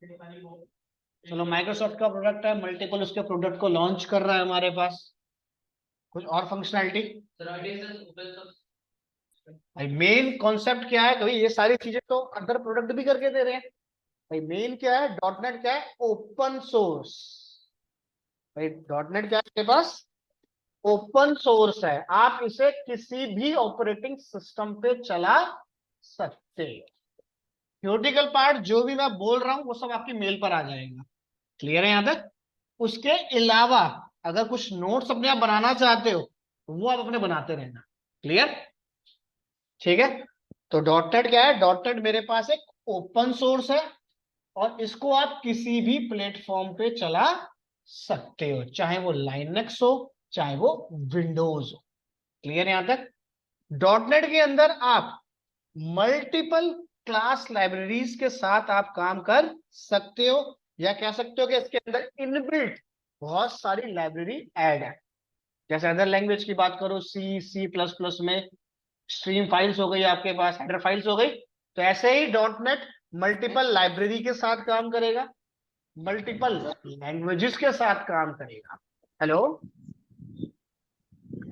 चलो माइक्रोसॉफ्ट का प्रोडक्ट है, मल्टीपल उसके प्रोडक्ट को लॉन्च कर रहा है हमारे पास। कुछ और फंक्शनैलिटी भाई, मेन कॉन्सेप्ट क्या है? कभी ये सारी चीजें तो अदर प्रोडक्ट भी करके दे रहे हैं भाई। मेन क्या है? डॉट नेट क्या है? Open source. भाई डॉट नेट क्या है आपके पास? ओपन सोर्स है। आप इसे किसी भी ऑपरेटिंग सिस्टम पे चला सकते हो। थ्योरेटिकल पार्ट जो भी मैं बोल रहा हूं वो सब आपकी मेल पर आ जाएगा। क्लियर है यहां तक? उसके अलावा अगर कुछ नोट्स अपने आप बनाना चाहते हो तो वो आप अपने बनाते रहना। क्लियर? ठीक है। तो डॉट नेट क्या है? डॉट नेट मेरे पास एक ओपन सोर्स है और इसको आप किसी भी प्लेटफॉर्म पे चला सकते हो, चाहे वो लाइनक्स हो चाहे वो विंडोज हो। क्लियर यहां तक? डॉट नेट के अंदर आप मल्टीपल क्लास लाइब्रेरीज के साथ आप काम कर सकते हो, या कह सकते हो कि इसके अंदर इनबिल्ट बहुत सारी लाइब्रेरी ऐड है। जैसे अदर लैंग्वेज की बात करो, सी, सी प्लस प्लस में स्ट्रीम फाइल्स हो गई आपके पास, हेडर फाइल्स हो गई। तो ऐसे ही डॉट नेट मल्टीपल लाइब्रेरी के साथ काम करेगा, मल्टीपल लैंग्वेजेस के साथ काम करेगा। हेलो,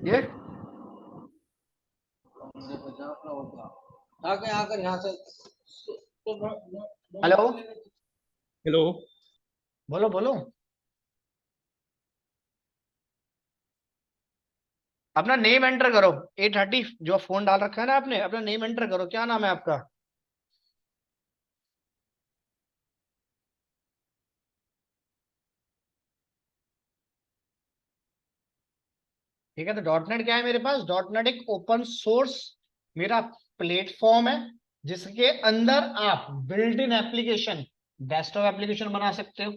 ये आगे आकर यहाँ से हेलो, हेलो। बोलो बोलो। अपना नेम एंटर करो। A30 जो फोन डाल रखा है ना आपने, अपना नेम एंटर करो। क्या नाम है आपका? ठीक है। तो डॉट नेट क्या है मेरे पास? डॉट नेट एक ओपन सोर्स मेरा प्लेटफॉर्म है जिसके अंदर आप built in application, desktop application बना सकते हो,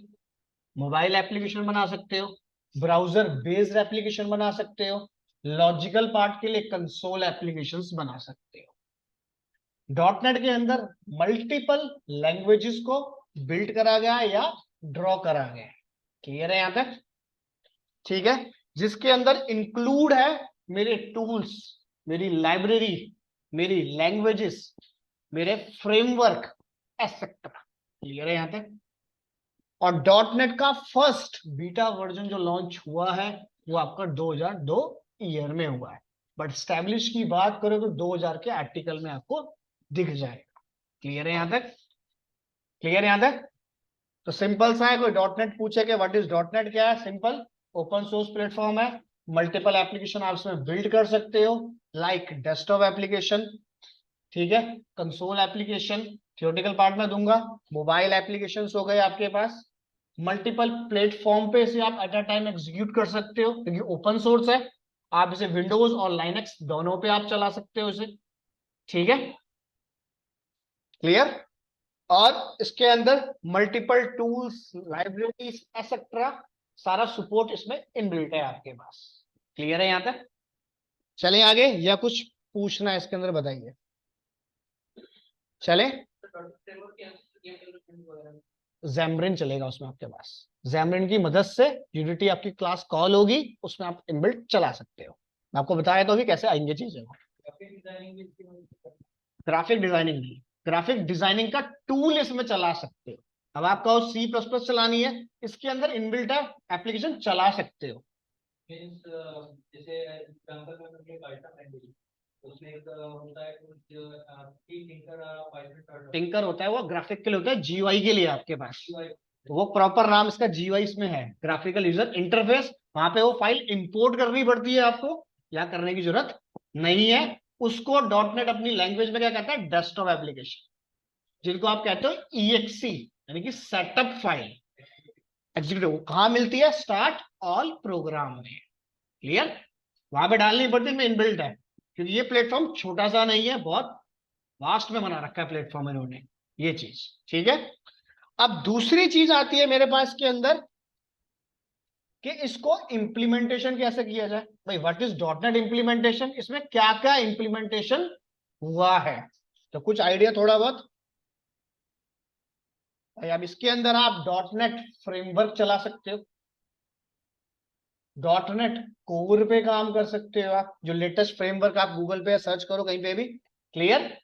मोबाइल एप्लीकेशन बना सकते हो, ब्राउजर बेस्ड एप्लीकेशन बना सकते हो, लॉजिकल पार्ट के लिए कंसोल एप्लीकेशंस बना सकते हो। डॉट नेट के अंदर मल्टीपल लैंग्वेजेस को बिल्ड करा गया है या ड्रॉ करा गया है। क्लियर है यहां तक? ठीक है। जिसके अंदर इंक्लूड है मेरे टूल्स, मेरी लाइब्रेरी, मेरी लैंग्वेजेस, मेरे फ्रेमवर्क एसेट्रा। क्लियर है यहां तक? और डॉट नेट का फर्स्ट बीटा वर्जन जो लॉन्च हुआ है वो आपका 2002 ईयर में हुआ है, बट स्टैब्लिश की बात करें तो 2000 के आर्टिकल में आपको दिख जाएगा। क्लियर है यहां तक? क्लियर है यहां तक? तो सिंपल सा है। कोई डॉट नेट पूछे कि व्हाट इज डॉट नेट, क्या है? सिंपल ओपन सोर्स प्लेटफॉर्म है, मल्टीपल एप्लीकेशन आप इसमें बिल्ड कर सकते हो, लाइक डेस्कटॉप एप्लीकेशन, ठीक है, कंसोल एप्लीकेशन, थियोरेटिकल पार्ट में दूंगा, मोबाइल एप्लीकेशन हो गए आपके पास, मल्टीपल प्लेटफॉर्म पे इसे आप एट अ टाइम एग्जीक्यूट कर सकते हो क्योंकि ओपन सोर्स है। आप इसे विंडोज और लाइनक्स दोनों पे आप चला सकते हो इसे। ठीक है, क्लियर? और इसके अंदर मल्टीपल टूल्स, लाइब्रेरीज एक्सेट्रा सारा सपोर्ट इसमें इनबिल्ट है आपके पास। क्लियर है यहां तक? चलें आगे या कुछ पूछना है इसके अंदर? बताइए। चलें, जैमरिन चलेगा उसमें आपके पास। जैमरिन की मदद से यूनिटी आपकी क्लास कॉल होगी, उसमें आप इनबिल्ट चला सकते हो। मैं आपको बताया तो अभी कैसे आएंगे चीजें। ग्राफिक डिजाइनिंग नहीं, ग्राफिक डिजाइनिंग का टूल इसमें चला सकते हो। अब आपका सी प्लस प्लस चलानी है, इसके अंदर इनबिल्ट है, एप्लीकेशन चला सकते हो। जैसे उसमें एक होता है टिंकर होता है, वो ग्राफिक के लिए होता है, जीयूआई के लिए आपके पास। तो वो प्रॉपर नाम इसका जीयूआई इसमें है, ग्राफिकल यूजर इंटरफेस। वहां पे वो फाइल इंपोर्ट करनी पड़ती है आपको, या करने की जरूरत नहीं है। उसको डॉट नेट अपनी लैंग्वेज में क्या कहता है? डेस्कटॉप एप्लीकेशन, जिनको आप कहते हो ईएक्सी, यानी कि सेटअप फाइल एग्जीक्यूटिव। कहां मिलती है? स्टार्ट ऑल प्रोग्राम में। क्लियर? वहां पे डालनी पड़ती है, इनबिल्ट है, क्योंकि ये प्लेटफॉर्म छोटा सा नहीं है, बहुत वास्ट में बना रखा है प्लेटफॉर्म इन्होंने, ये चीज। ठीक है। अब दूसरी चीज आती है मेरे पास के अंदर कि इसको इंप्लीमेंटेशन कैसे किया जाए। भाई what is dot net implementation, इसमें क्या क्या इंप्लीमेंटेशन हुआ है, तो कुछ आइडिया थोड़ा बहुत। भाई अब इसके अंदर आप डॉट नेट फ्रेमवर्क चला सकते हो, डॉट नेट कोर पे काम कर सकते हो आप, जो लेटेस्ट फ्रेमवर्क आप गूगल पे सर्च करो कहीं पे भी। क्लियर?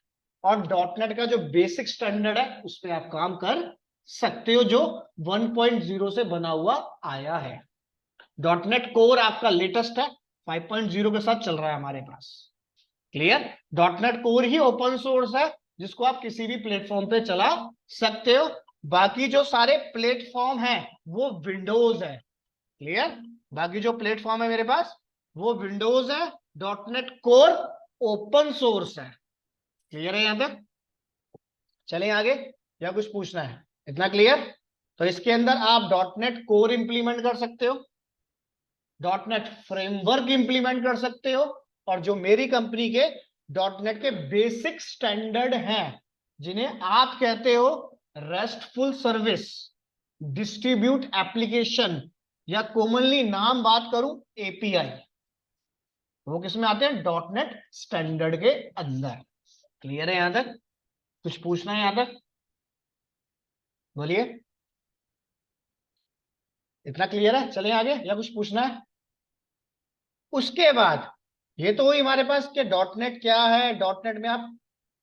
और डॉट नेट का जो बेसिक स्टैंडर्ड है उस पर आप काम कर सकते हो, जो 1.0 से बना हुआ आया है। डॉटनेट कोर आपका लेटेस्ट है, 5.0 के साथ चल रहा है हमारे पास। क्लियर? डॉटनेट कोर ही ओपन सोर्स है, जिसको आप किसी भी प्लेटफॉर्म पे चला सकते हो। बाकी जो सारे प्लेटफॉर्म हैं वो विंडोज है। क्लियर? बाकी जो प्लेटफॉर्म है मेरे पास वो विंडोज है। डॉटनेट कोर ओपन सोर्स है। क्लियर है यहां तक? चलें आगे, या कुछ पूछना है? इतना क्लियर? तो इसके अंदर आप डॉटनेट कोर इंप्लीमेंट कर सकते हो, डॉटनेट फ्रेमवर्क इंप्लीमेंट कर सकते हो, और जो मेरी कंपनी के डॉटनेट के बेसिक स्टैंडर्ड हैं, जिन्हें आप कहते हो रेस्टफुल सर्विस, डिस्ट्रीब्यूट एप्लीकेशन, या कॉमनली नाम बात करूं एपीआई, वो किसमें आते हैं? डॉटनेट स्टैंडर्ड के अंदर। क्लियर है यहां तक? कुछ पूछना है यहां तक? बोलिए। इतना क्लियर है? चलें आगे, या कुछ पूछना है? उसके बाद ये तो हुई हमारे पास कि डॉटनेट क्या है, डॉटनेट में आप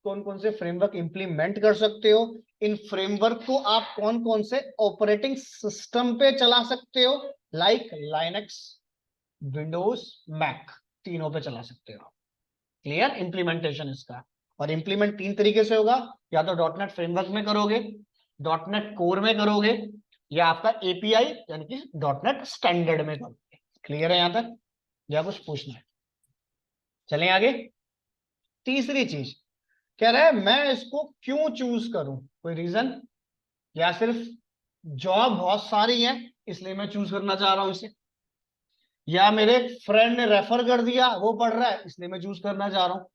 कौन कौन से फ्रेमवर्क इंप्लीमेंट कर सकते हो, इन फ्रेमवर्क को आप कौन कौन से ऑपरेटिंग सिस्टम पे चला सकते हो, लाइक लाइनक्स, विंडोज, मैक, तीनों पे चला सकते हो। क्लियर? इंप्लीमेंटेशन इसका। और इंप्लीमेंट तीन तरीके से होगा, या तो डॉटनेट फ्रेमवर्क में करोगे, डॉटनेट कोर में करोगे, या आपका एपीआई यानी कि डॉटनेट स्टैंडर्ड में करोगे। क्लियर है यहां तक, या कुछ पूछना है? चलें आगे। तीसरी चीज कह रहा है मैं इसको क्यों चूज करूं, कोई रीजन, या सिर्फ जॉब बहुत सारी है इसलिए मैं चूज करना चाह रहा हूं इसे, या मेरे फ्रेंड ने रेफर कर दिया वो पढ़ रहा है इसलिए मैं चूज करना चाह रहा हूं।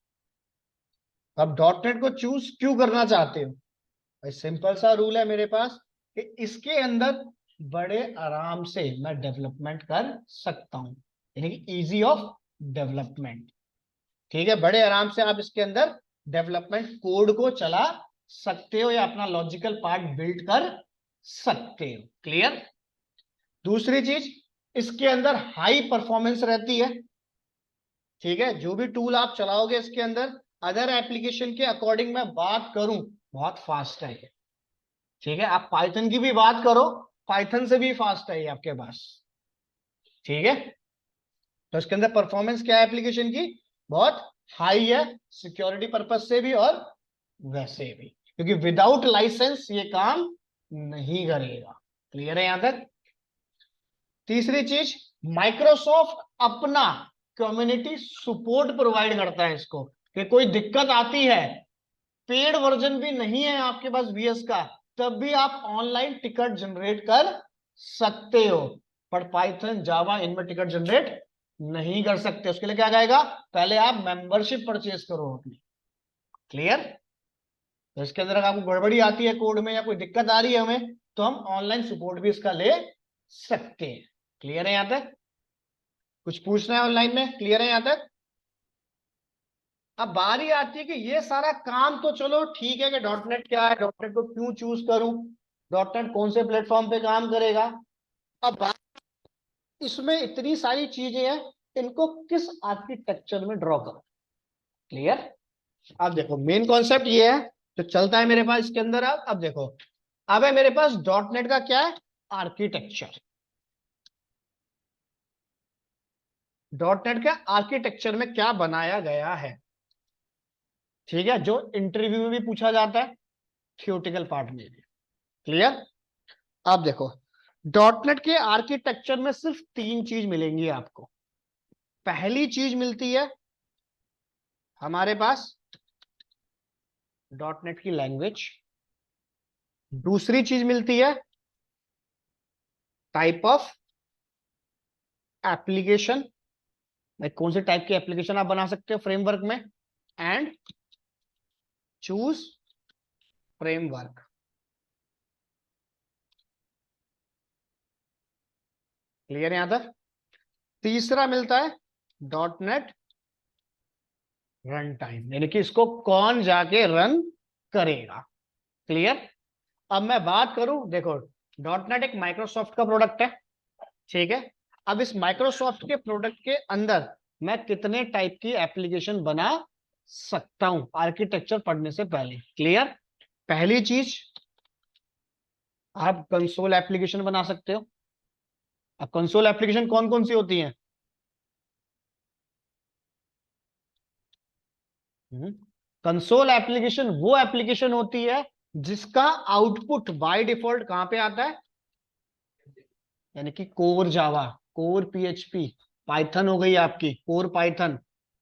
अब डॉटनेट को चूज क्यों करना चाहते हो? भाई सिंपल सा रूल है मेरे पास कि इसके अंदर बड़े आराम से मैं डेवलपमेंट कर सकता हूं, यानी कि इजी ऑफ डेवलपमेंट। ठीक है, बड़े आराम से आप इसके अंदर डेवलपमेंट कोड को चला सकते हो, या अपना लॉजिकल पार्ट बिल्ड कर सकते हो। क्लियर? दूसरी चीज, इसके अंदर हाई परफॉर्मेंस रहती है। ठीक है, जो भी टूल आप चलाओगे इसके अंदर, अदर एप्लीकेशन के अकॉर्डिंग मैं बात करूं, बहुत फास्ट है ये। ठीक है, आप पाइथन की भी बात करो, पाइथन से भी फास्ट है ये आपके पास। ठीक है, तो इसके अंदर परफॉर्मेंस क्या है एप्लीकेशन की? बहुत हाई है, सिक्योरिटी पर्पज से भी और वैसे भी, क्योंकि विदाउट लाइसेंस ये काम नहीं करेगा। क्लियर है यहां तक? तीसरी चीज, माइक्रोसॉफ्ट अपना कम्युनिटी सपोर्ट प्रोवाइड करता है इसको, कि कोई दिक्कत आती है, पेड वर्जन भी नहीं है आपके पास वीएस का, तब भी आप ऑनलाइन टिकट जनरेट कर सकते हो। पर पाइथन, जावा, इनमें टिकट जनरेट नहीं कर सकते। उसके लिए क्या कहेगा? पहले आप मेंबरशिप परचेज करो अपनी। क्लियर? तो इसके अंदर अगर आपको गड़बड़ी आती है कोड में, या कोई दिक्कत आ रही है हमें, तो हम ऑनलाइन सपोर्ट भी इसका ले सकते हैं। क्लियर है यहां तक? कुछ पूछना है ऑनलाइन में? क्लियर है यहां तक? अब बारी आती है कि ये सारा काम तो चलो ठीक है, कि डॉटनेट क्या है, डॉटनेट को क्यों चूज करूं, डॉटनेट कौन से प्लेटफॉर्म पे काम करेगा। अब बात, इसमें इतनी सारी चीजें हैं, इनको किस आर्किटेक्चर में ड्रॉ करो। क्लियर? अब देखो मेन कॉन्सेप्ट ये है जो चलता है मेरे पास इसके अंदर। अब देखो, अब है मेरे पास डॉटनेट का क्या है आर्किटेक्चर। डॉटनेट के आर्किटेक्चर में क्या बनाया गया है, ठीक है, जो इंटरव्यू में भी पूछा जाता है, थियोरेटिकल पार्ट में भी। क्लियर? अब देखो, डॉटनेट के आर्किटेक्चर में सिर्फ तीन चीज मिलेंगी आपको। पहली चीज मिलती है हमारे पास डॉटनेट की लैंग्वेज, दूसरी चीज मिलती है टाइप ऑफ एप्लीकेशन, कौन से टाइप की एप्लीकेशन आप बना सकते हो फ्रेमवर्क में, एंड चूज फ्रेमवर्क। क्लियर है यहां तक? तीसरा मिलता है डॉटनेट रन टाइम, यानी कि इसको कौन जाके रन करेगा। क्लियर? अब मैं बात करूं, देखो डॉटनेट एक माइक्रोसॉफ्ट का प्रोडक्ट है। ठीक है, अब इस माइक्रोसॉफ्ट के प्रोडक्ट के अंदर मैं कितने टाइप की एप्लीकेशन बना सकता हूं आर्किटेक्चर पढ़ने से पहले। क्लियर? पहली चीज, आप कंसोल एप्लीकेशन बना सकते हो। अब कंसोल एप्लीकेशन कौन कौन सी होती हैं? कंसोल एप्लीकेशन वो एप्लीकेशन होती है जिसका आउटपुट बाय डिफॉल्ट कहां पे आता है? यानी कि core Java, core PHP, Python हो गई आपकी कोर पाइथन,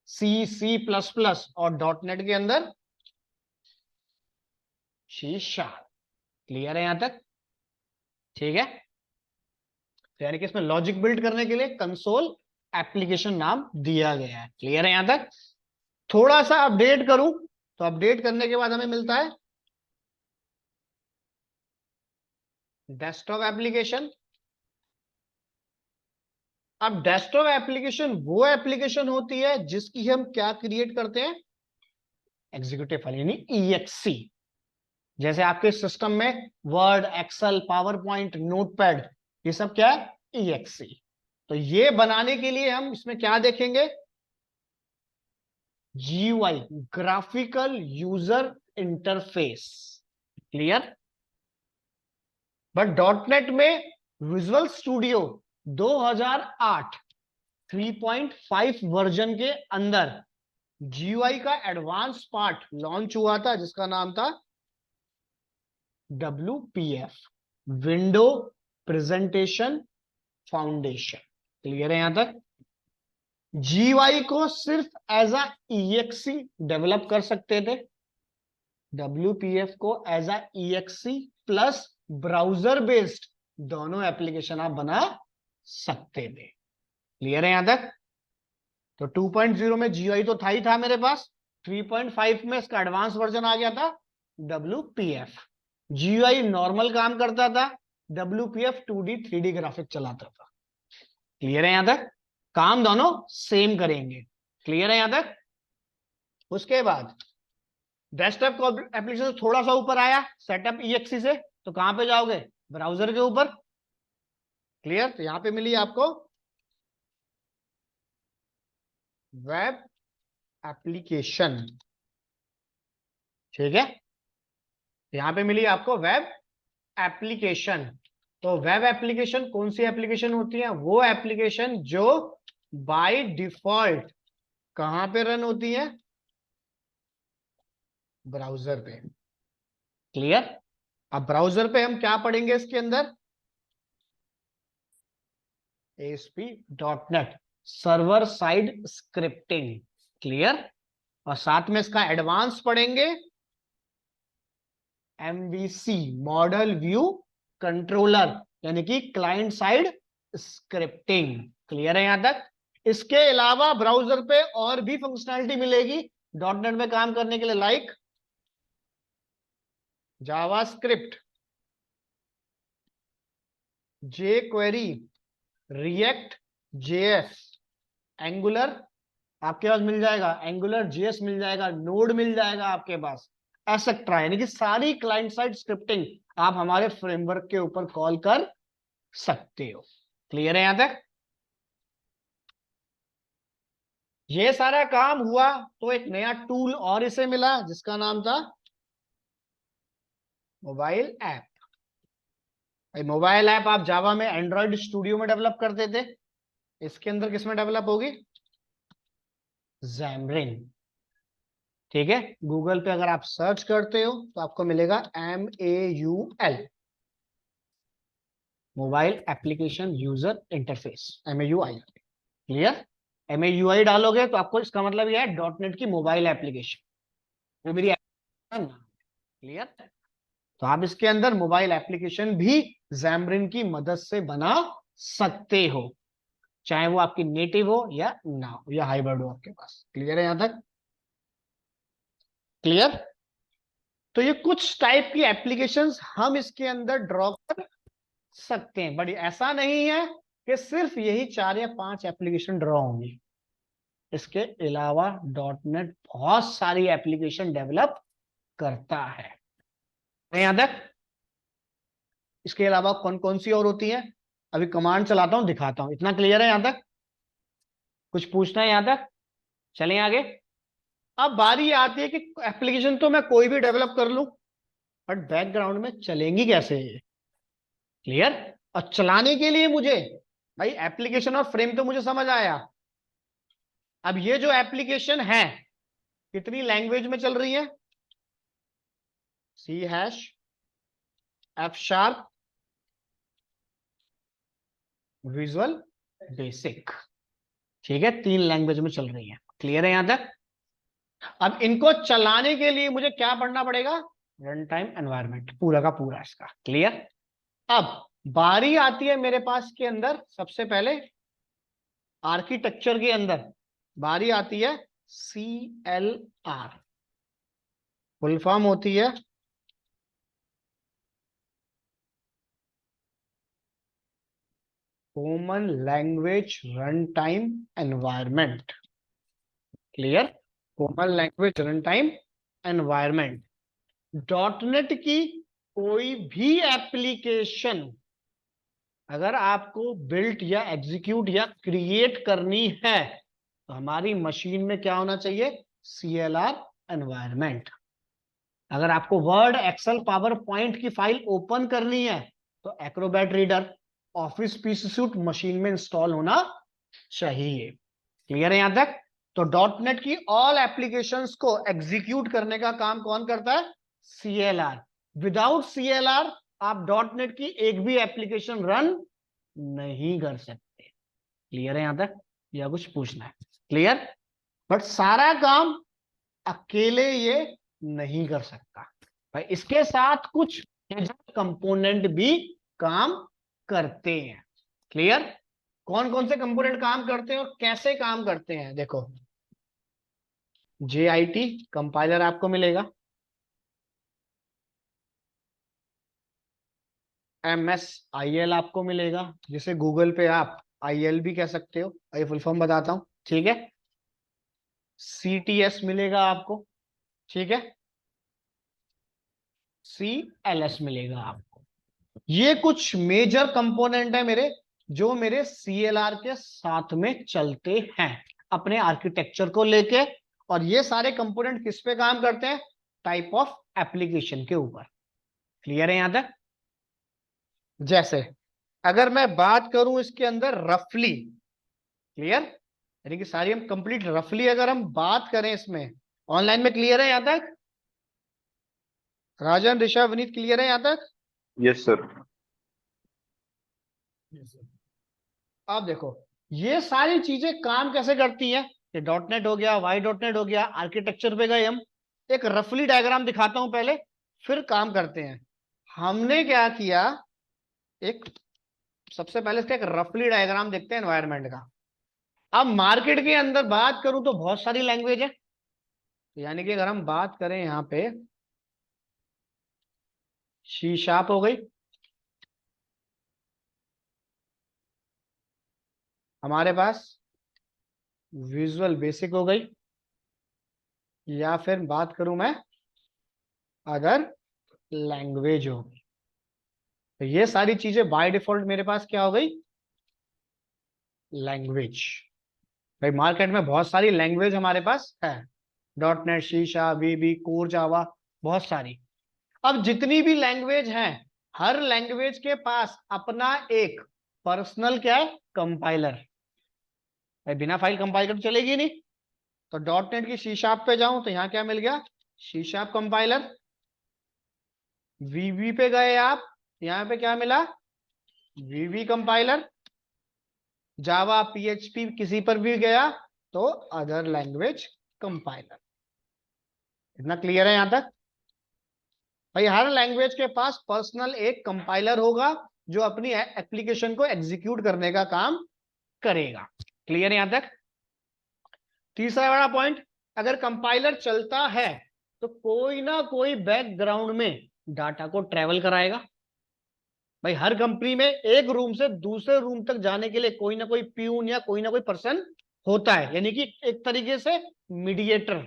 सी, सी प्लस प्लस और डॉट नेट के अंदर शीशा। क्लियर है यहां तक? ठीक है, तो यानी कि इसमें लॉजिक बिल्ड करने के लिए कंसोल एप्लीकेशन नाम दिया गया है। क्लियर है यहां तक? थोड़ा सा अपडेट करूं तो अपडेट करने के बाद हमें मिलता है डेस्कटॉप एप्लीकेशन। अब डेस्कटॉप एप्लीकेशन वो एप्लीकेशन होती है जिसकी हम क्या क्रिएट करते हैं? एग्जीक्यूटिव फाइल यानी ईएक्सी। जैसे आपके सिस्टम में Word, Excel, PowerPoint, Notepad, ये सब क्या है? ईएक्सी। तो ये बनाने के लिए हम इसमें क्या देखेंगे? GUI, graphical user interface. Clear? But dot net में विजुअल स्टूडियो 2008 3.5 वर्जन के अंदर जीयूआई का एडवांस पार्ट लॉन्च हुआ था जिसका नाम था WPF, window presentation foundation. Clear है यहां तक? जीयूआई को सिर्फ एज अ ईएक्सी डेवलप कर सकते थे, WPF को as a EXE plus browser based दोनों एप्लीकेशन आप बना सकते थे। क्लियर है यहां तक? तो 2.0 में जीयूआई तो था ही था मेरे पास, 3.5 में इसका एडवांस वर्जन आ गया था WPF। जीयूआई नॉर्मल काम करता था, WPF 2D 3D ग्राफिक चलाता था। क्लियर है यहां तक? काम दोनों सेम करेंगे। क्लियर है यहां तक? उसके बाद डेस्कटॉप एप्लीकेशन थोड़ा सा ऊपर आया सेटअप ईएक्सी से, तो कहां पे जाओगे? ब्राउजर के ऊपर। क्लियर? तो यहां पे मिली आपको वेब एप्लीकेशन। ठीक है, यहां पे मिली आपको वेब एप्लीकेशन। तो वेब एप्लीकेशन कौन सी एप्लीकेशन होती है? वो एप्लीकेशन जो बाय डिफॉल्ट कहां पे रन होती है? ब्राउजर पे। क्लियर? अब ब्राउजर पे हम क्या पढ़ेंगे इसके अंदर? ASP.NET server side scripting. Clear? और साथ में इसका एडवांस पढ़ेंगे MVC, मॉडल व्यू कंट्रोलर, यानी कि क्लाइंट साइड स्क्रिप्टिंग। क्लियर है यहां तक? इसके अलावा ब्राउजर पे और भी फंक्शनैलिटी मिलेगी डॉट नेट में काम करने के लिए, लाइक जावास्क्रिप्ट, जे क्वेरी, रिएक्ट जेएस, एंगुलर आपके पास मिल जाएगा, एंगुलर जेएस मिल जाएगा, नोड मिल जाएगा आपके पास, एसेट्रा। यानी कि सारी क्लाइंट साइड स्क्रिप्टिंग आप हमारे फ्रेमवर्क के ऊपर कॉल कर सकते हो। क्लियर है यहां तक? ये सारा काम हुआ तो एक नया टूल और इसे मिला जिसका नाम था मोबाइल ऐप। भाई मोबाइल ऐप आप जावा में एंड्रॉइड स्टूडियो में डेवलप करते थे, इसके अंदर किसमें डेवलप होगी? Xamarin। ठीक है, गूगल पे अगर आप सर्च करते हो तो आपको मिलेगा MAUL, mobile application user interface, MAUI। Clear? MAUI डालोगे तो आपको इसका मतलब यह है डॉट नेट की मोबाइल एप्लीकेशन, वो मेरी क्लियर? तो आप इसके अंदर मोबाइल एप्लीकेशन भी Xamarin की मदद से बना सकते हो, चाहे वो आपकी नेटिव हो या ना हो या हाइब्रिड हो आपके पास। क्लियर है यहां तक? क्लियर? तो ये कुछ टाइप की एप्लीकेशंस हम इसके अंदर ड्रॉ कर सकते हैं, बट ऐसा नहीं है कि सिर्फ यही 4 या 5 एप्लीकेशन ड्रॉ होंगी। इसके अलावा डॉट नेट बहुत सारी एप्लीकेशन डेवलप करता है। यहां तक? इसके अलावा कौन कौन सी और होती है? अभी कमांड चलाता हूं, दिखाता हूं। इतना क्लियर है यहां तक? कुछ पूछना है यहां तक? चलें आगे। अब बारी आती है कि एप्लीकेशन तो मैं कोई भी डेवलप कर लूं, बट बैकग्राउंड में चलेंगी कैसे? क्लियर। और चलाने के लिए मुझे, भाई एप्लीकेशन और फ्रेम तो मुझे समझ आया, अब ये जो एप्लीकेशन है कितनी लैंग्वेज में चल रही है? C#, F#, विजुअल बेसिक, ठीक है, 3 लैंग्वेज में चल रही है। क्लियर है यहां तक? अब इनको चलाने के लिए मुझे क्या पढ़ना पड़ेगा? रन टाइम एनवायरमेंट पूरा का पूरा इसका। क्लियर। अब बारी आती है मेरे पास के अंदर, सबसे पहले आर्किटेक्चर के अंदर बारी आती है CLR, फुल फॉर्म होती है common language run time environment. Clear. Common language run time environment. Dot net की कोई भी एप्लीकेशन अगर आपको बिल्ट या एग्जीक्यूट या क्रिएट करनी है तो हमारी मशीन में क्या होना चाहिए? CLR environment. अगर आपको वर्ड, एक्सेल, पावर पॉइंट की फाइल ओपन करनी है तो Acrobat reader, office PC suit machine में इंस्टॉल होना चाहिए। क्लियर है यहां तक? तो डॉटनेट की ऑल एप्लीकेशंस को एग्जीक्यूट करने का काम कौन करता है? CLR। विदाउट CLR आप डॉटनेट की एक भी एप्लीकेशन रन नहीं कर सकते। क्लियर है यहां तक, या कुछ पूछना है? क्लियर। बट सारा काम अकेले ये नहीं कर सकता भाई, इसके साथ कुछ कंपोनेंट भी काम करते हैं। क्लियर। कौन कौन से कंपोनेंट काम करते हैं और कैसे काम करते हैं? देखो, JIT कंपाइलर आपको मिलेगा, MSIL आपको मिलेगा, जिसे गूगल पे आप IL भी कह सकते हो, ये फुल फॉर्म बताता हूं, ठीक है। CTS मिलेगा आपको, ठीक है। CLS मिलेगा आपको। ये कुछ मेजर कंपोनेंट है मेरे, जो मेरे CLR के साथ में चलते हैं अपने आर्किटेक्चर को लेके। और ये सारे कंपोनेंट किस पे काम करते हैं? टाइप ऑफ एप्लीकेशन के ऊपर। क्लियर है यहां तक? जैसे अगर मैं बात करूं इसके अंदर रफली, क्लियर, यानी कि सारी हम कंप्लीट रफली अगर हम बात करें इसमें, ऑनलाइन में क्लियर है यहां तक? राजन, ऋषभ, विनीत, क्लियर है यहां तक? Yes sir. अब देखो ये सारी चीजें काम कैसे करती हैं। ये डॉटनेट हो गया, Y.NET हो गया, आर्किटेक्चर पे गए हम। एक रफली डायग्राम दिखाता हूं पहले, फिर काम करते हैं। हमने क्या किया, एक सबसे पहले इसका एक रफली डायग्राम देखते हैं एनवायरनमेंट का। अब मार्केट के अंदर बात करूं तो बहुत सारी लैंग्वेज है, यानी कि अगर हम बात करें यहां पे C# हो गई, हमारे पास विजुअल बेसिक हो गई, या फिर बात करूं मैं अगर लैंग्वेज हो गई, तो ये सारी चीजें बाय डिफॉल्ट मेरे पास क्या हो गई? लैंग्वेज। भाई मार्केट में बहुत सारी लैंग्वेज हमारे पास है, .NET, C#, VB, कोर, जावा, बहुत सारी। अब जितनी भी लैंग्वेज हैं, हर लैंग्वेज के पास अपना एक पर्सनल क्या है? कंपाइलर। भाई बिना फाइल कंपाइल कर तो चलेगी नहीं। तो .NET की C# पे जाऊं तो यहां क्या मिल गया? C# compiler. VB पे गए आप, यहां पे क्या मिला? VB compiler. जावा, PHP किसी पर भी गया तो अदर लैंग्वेज कंपाइलर। इतना क्लियर है यहां तक? भाई हर लैंग्वेज के पास पर्सनल एक कंपाइलर होगा जो अपनी एप्लीकेशन को एग्जीक्यूट करने का काम करेगा। क्लियर है यहां तक? तीसरा बड़ा पॉइंट, अगर कंपाइलर चलता है तो कोई ना कोई बैकग्राउंड में डाटा को ट्रेवल कराएगा। भाई हर कंपनी में एक रूम से दूसरे रूम तक जाने के लिए कोई ना कोई प्यून या कोई ना कोई पर्सन होता है, यानी कि एक तरीके से मीडिएटर।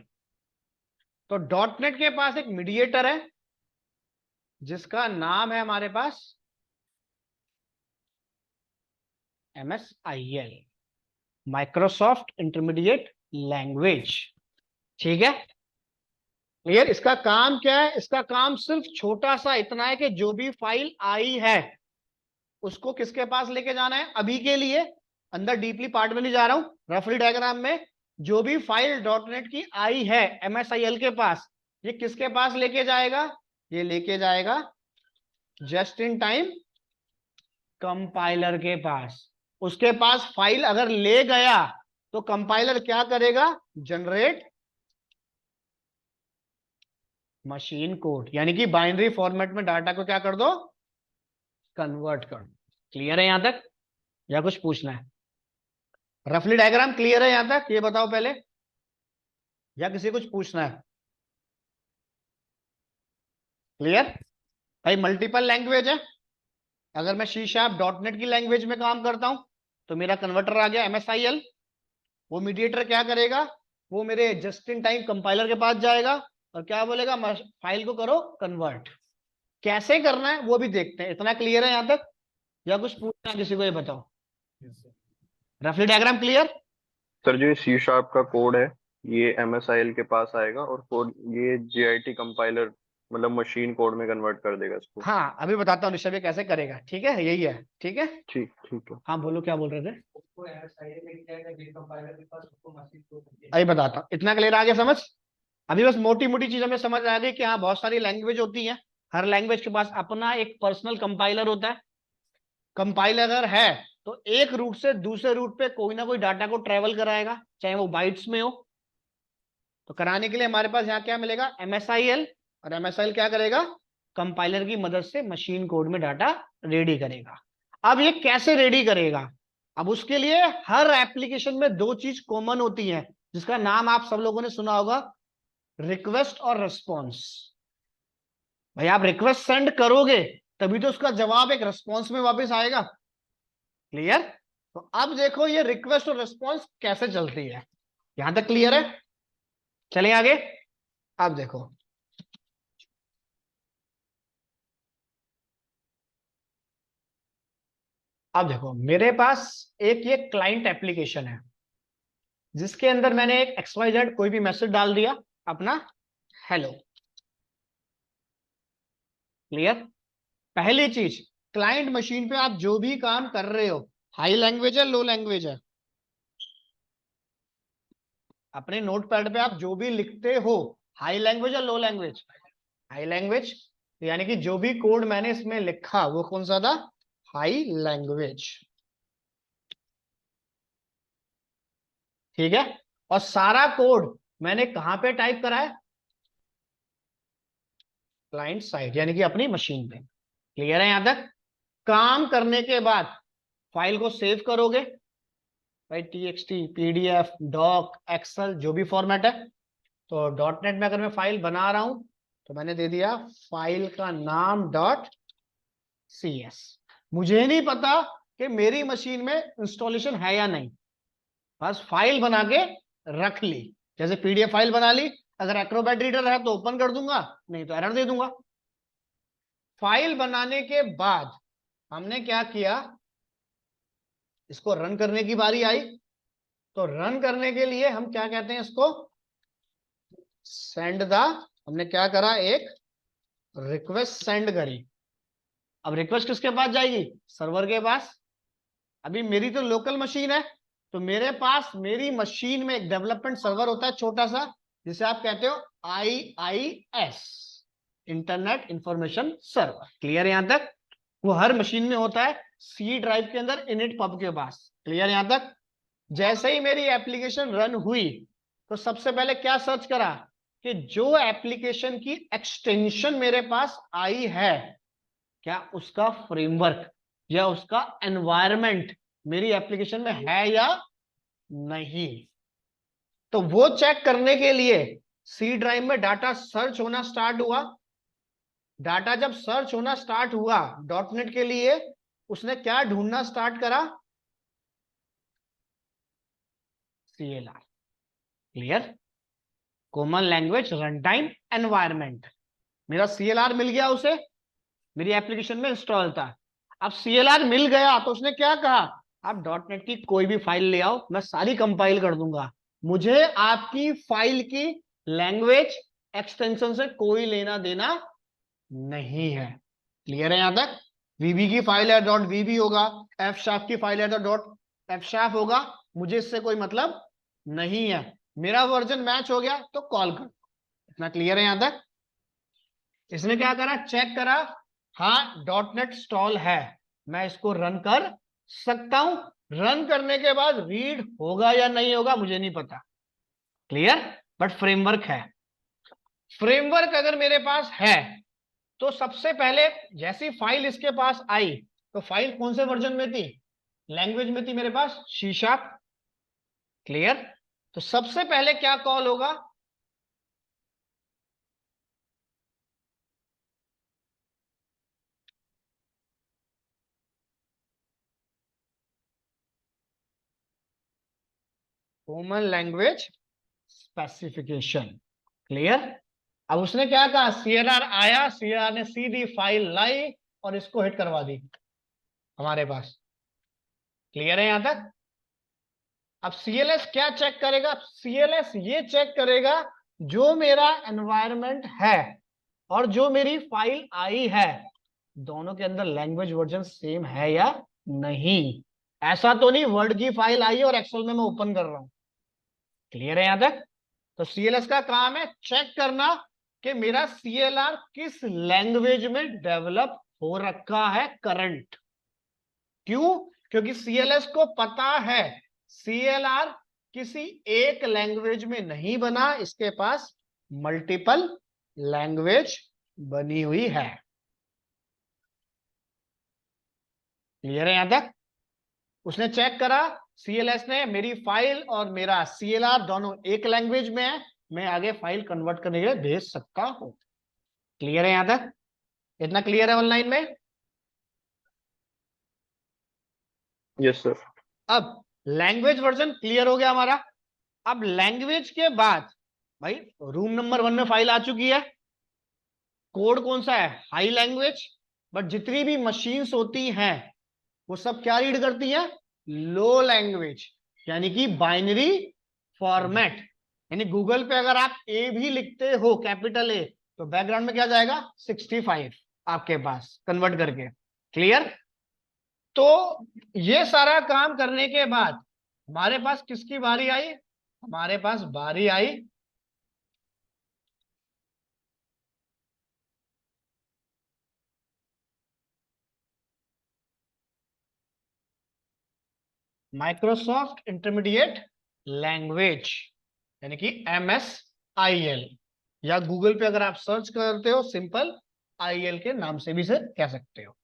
तो .NET के पास एक मीडिएटर है जिसका नाम है हमारे पास MSIL, माइक्रोसॉफ्ट इंटरमीडिएट लैंग्वेज। ठीक है, क्लियर। इसका काम क्या है? इसका काम सिर्फ छोटा सा इतना है कि जो भी फाइल आई है उसको किसके पास लेके जाना है? अभी के लिए अंदर डीपली पार्ट में नहीं जा रहा हूं, रफली डायग्राम में जो भी फाइल डॉटनेट की आई है MSIL के पास, ये किसके पास लेके जाएगा? ये लेके जाएगा जस्ट इन टाइम कंपाइलर के पास। उसके पास फाइल अगर ले गया तो कंपाइलर क्या करेगा? जनरेट मशीन कोड, यानी कि बाइनरी फॉर्मेट में डाटा को क्या कर दो? कन्वर्ट कर दो। क्लियर है यहां तक या कुछ पूछना है? रफली डायग्राम क्लियर है यहां तक? ये बताओ पहले, या किसी कुछ पूछना है? क्लियर? भाई मल्टीपल लैंग्वेज है। अगर मैं सी शार्प डॉटनेट की लैंग्वेज में काम करता हूं तो मेरा कन्वर्टर आ गया MSIL। वो मीडिएटर क्या करेगा? वो मेरे जस्ट इन टाइम कंपाइलर के पास जाएगा और क्या बोलेगा? फाइल को करो कन्वर्ट। कैसे करना है वो भी देखते हैं। इतना क्लियर है यहां तक या कुछ पूछना है किसी को? ये बताओ। रफली डायग्राम क्लियर? सर जो ये सी शार्प का कोड है ये MSIL के पास आएगा और कोड ये JIT कंपाइलर मतलब मशीन कोड में कन्वर्ट कर देगा इसको। हाँ अभी बताता हूँ ऋषभ ये कैसे करेगा। ठीक है, यही है। ठीक है, ठीक ठीक है। हाँ बोलो क्या बोल रहे थे? उसको MSIL लेके जाएगा बिग कंपाइलर के पास, उसको मशीन को अभी बताता हूँ। इतना क्लियर आ गया समझ? अभी बस मोटी मोटी चीज हमें समझ आ गई कि हाँ बहुत सारी लैंग्वेज होती है, हर लैंग्वेज के पास अपना एक पर्सनल कंपाइलर होता है। कंपाइलर अगर है तो एक रूट से दूसरे रूट पे कोई ना कोई डाटा को ट्रेवल कराएगा, चाहे वो बाइट्स में हो। तो कराने के लिए हमारे पास यहाँ क्या मिलेगा? MSIL। और MSIL क्या करेगा? कंपाइलर की मदद से मशीन कोड में डाटा रेडी करेगा। अब ये कैसे रेडी करेगा? अब उसके लिए हर एप्लीकेशन में दो चीज कॉमन होती है, जिसका नाम आप सब लोगों ने सुना होगा, रिक्वेस्ट और रिस्पॉन्स। भाई आप रिक्वेस्ट सेंड करोगे तभी तो उसका जवाब एक रिस्पॉन्स में वापस आएगा। क्लियर? तो अब देखो ये रिक्वेस्ट और रिस्पॉन्स कैसे चलती है। यहां तक क्लियर है? चलिए आगे। अब देखो, अब देखो मेरे पास एक ये क्लाइंट एप्लीकेशन है जिसके अंदर मैंने एक XYZ कोई भी मैसेज डाल दिया अपना, हेलो। क्लियर? पहली चीज, क्लाइंट मशीन पे आप जो भी काम कर रहे हो, हाई लैंग्वेज है लो लैंग्वेज है, अपने नोटपैड पे आप जो भी लिखते हो, हाई लैंग्वेज या लो लैंग्वेज? High language. यानी कि जो भी कोड मैंने इसमें लिखा वो कौन सा था? High language. ठीक है, और सारा कोड मैंने कहां पे टाइप करा है? क्लाइंट साइड, यानी कि अपनी मशीन पे। क्लियर है यहां तक? काम करने के बाद फाइल को सेव करोगे भाई, TXT, PDF, डॉक, एक्सेल, जो भी फॉर्मेट है। तो डॉटनेट में अगर मैं फाइल बना रहा हूं तो मैंने दे दिया फाइल का नाम .cs। मुझे नहीं पता कि मेरी मशीन में इंस्टॉलेशन है या नहीं, बस फाइल बना के रख ली। जैसे PDF फाइल बना ली, अगर एक्रोबैट रीडर है तो ओपन कर दूंगा, नहीं तो एरर दे दूंगा। फाइल बनाने के बाद हमने क्या किया? इसको रन करने की बारी आई। तो रन करने के लिए हम क्या कहते हैं इसको? सेंड द, हमने क्या करा? एक रिक्वेस्ट सेंड करी। अब रिक्वेस्ट किसके पास जाएगी? सर्वर के पास। अभी मेरी तो लोकल मशीन है, तो मेरे पास मेरी मशीन में एक डेवलपमेंट सर्वर होता है छोटा सा, जिसे आप कहते हो IIS, internet information server. Clear यहां तक? वो हर मशीन में होता है, C ड्राइव के अंदर इनिट पब के पास। क्लियर यहां तक? जैसे ही मेरी एप्लीकेशन रन हुई तो सबसे पहले क्या सर्च करा कि जो एप्लीकेशन की एक्सटेंशन मेरे पास आई है, क्या उसका फ्रेमवर्क या उसका एनवायरनमेंट मेरी एप्लीकेशन में है या नहीं। तो वो चेक करने के लिए C ड्राइव में डाटा सर्च होना स्टार्ट हुआ। डाटा जब सर्च होना स्टार्ट हुआ डॉटनेट के लिए, उसने क्या ढूंढना स्टार्ट करा? CLR। Clear? Common language run time environment. मेरा CLR मिल गया उसे, मेरी एप्लीकेशन में इंस्टॉल था। अब CLR मिल गया तो उसने क्या कहा? आप डॉटनेट की कोई भी फाइल ले आओ, मैं सारी कंपाइल कर दूंगा, मुझे आपकी फाइल की लैंग्वेज एक्सटेंशन से कोई लेना देना नहीं है। क्लियर है यहां तक? वीबी की फाइल है डॉट वीबी होगा, एफ शार्प की फाइल है तो डॉट एफ शार्प होगा, मुझे इससे कोई मतलब नहीं है। मेरा वर्जन मैच हो गया तो कॉल कर। इतना क्लियर है यहां तक? इसने क्या करा, चेक करा, हाँ डॉट नेट स्टॉल है, मैं इसको रन कर सकता हूं। रन करने के बाद रीड होगा या नहीं होगा मुझे नहीं पता, क्लियर, बट फ्रेमवर्क है। फ्रेमवर्क अगर मेरे पास है तो सबसे पहले जैसी फाइल इसके पास आई, तो फाइल कौन से वर्जन में थी, लैंग्वेज में थी मेरे पास सी शार्प, क्लियर। तो सबसे पहले क्या कॉल होगा, कॉमन लैंग्वेज स्पेसिफिकेशन, क्लियर। अब उसने क्या कहा, सीएलआर आया, सीएलआर ने सीधी फाइल लाई और इसको हिट करवा दी हमारे पास, क्लियर है यहां तक? अब सीएलएस क्या चेक करेगा, सीएलएस ये चेक करेगा जो मेरा एनवायरनमेंट है और जो मेरी फाइल आई है दोनों के अंदर लैंग्वेज वर्जन सेम है या नहीं। ऐसा तो नहीं वर्ड की फाइल आई है और एक्सेल में मैं ओपन कर रहा हूं, क्लियर है यहां तक? तो सीएलएस का काम है चेक करना कि मेरा सीएलआर किस लैंग्वेज में डेवलप हो रखा है करंट। क्यों? क्योंकि सीएलएस को पता है सीएलआर किसी एक लैंग्वेज में नहीं बना, इसके पास मल्टीपल लैंग्वेज बनी हुई है, क्लियर है यहां तक? उसने चेक करा, सीएलएस ने मेरी फाइल और मेरा सीएलआर दोनों एक लैंग्वेज में है, मैं आगे फाइल कन्वर्ट करने के लिए भेज सकता हूं, क्लियर है यहां तक? इतना क्लियर है ऑनलाइन में? Yes sir. अब लैंग्वेज वर्जन क्लियर हो गया हमारा। अब लैंग्वेज के बाद भाई रूम नंबर 1 में फाइल आ चुकी है, कोड कौन सा है, हाई लैंग्वेज, बट जितनी भी मशीन्स होती हैं वो सब क्या रीड करती है, लो लैंग्वेज, यानी कि बाइनरी फॉर्मेट। यानी गूगल पे अगर आप ए भी लिखते हो कैपिटल ए तो बैकग्राउंड में क्या जाएगा 65 आपके पास कन्वर्ट करके, क्लियर। तो ये सारा काम करने के बाद हमारे पास किसकी बारी आई, हमारे पास बारी आई माइक्रोसॉफ्ट इंटरमीडिएट लैंग्वेज, यानी कि MSIL, या गूगल पे अगर आप सर्च करते हो सिंपल IL के नाम से भी से कह सकते हो।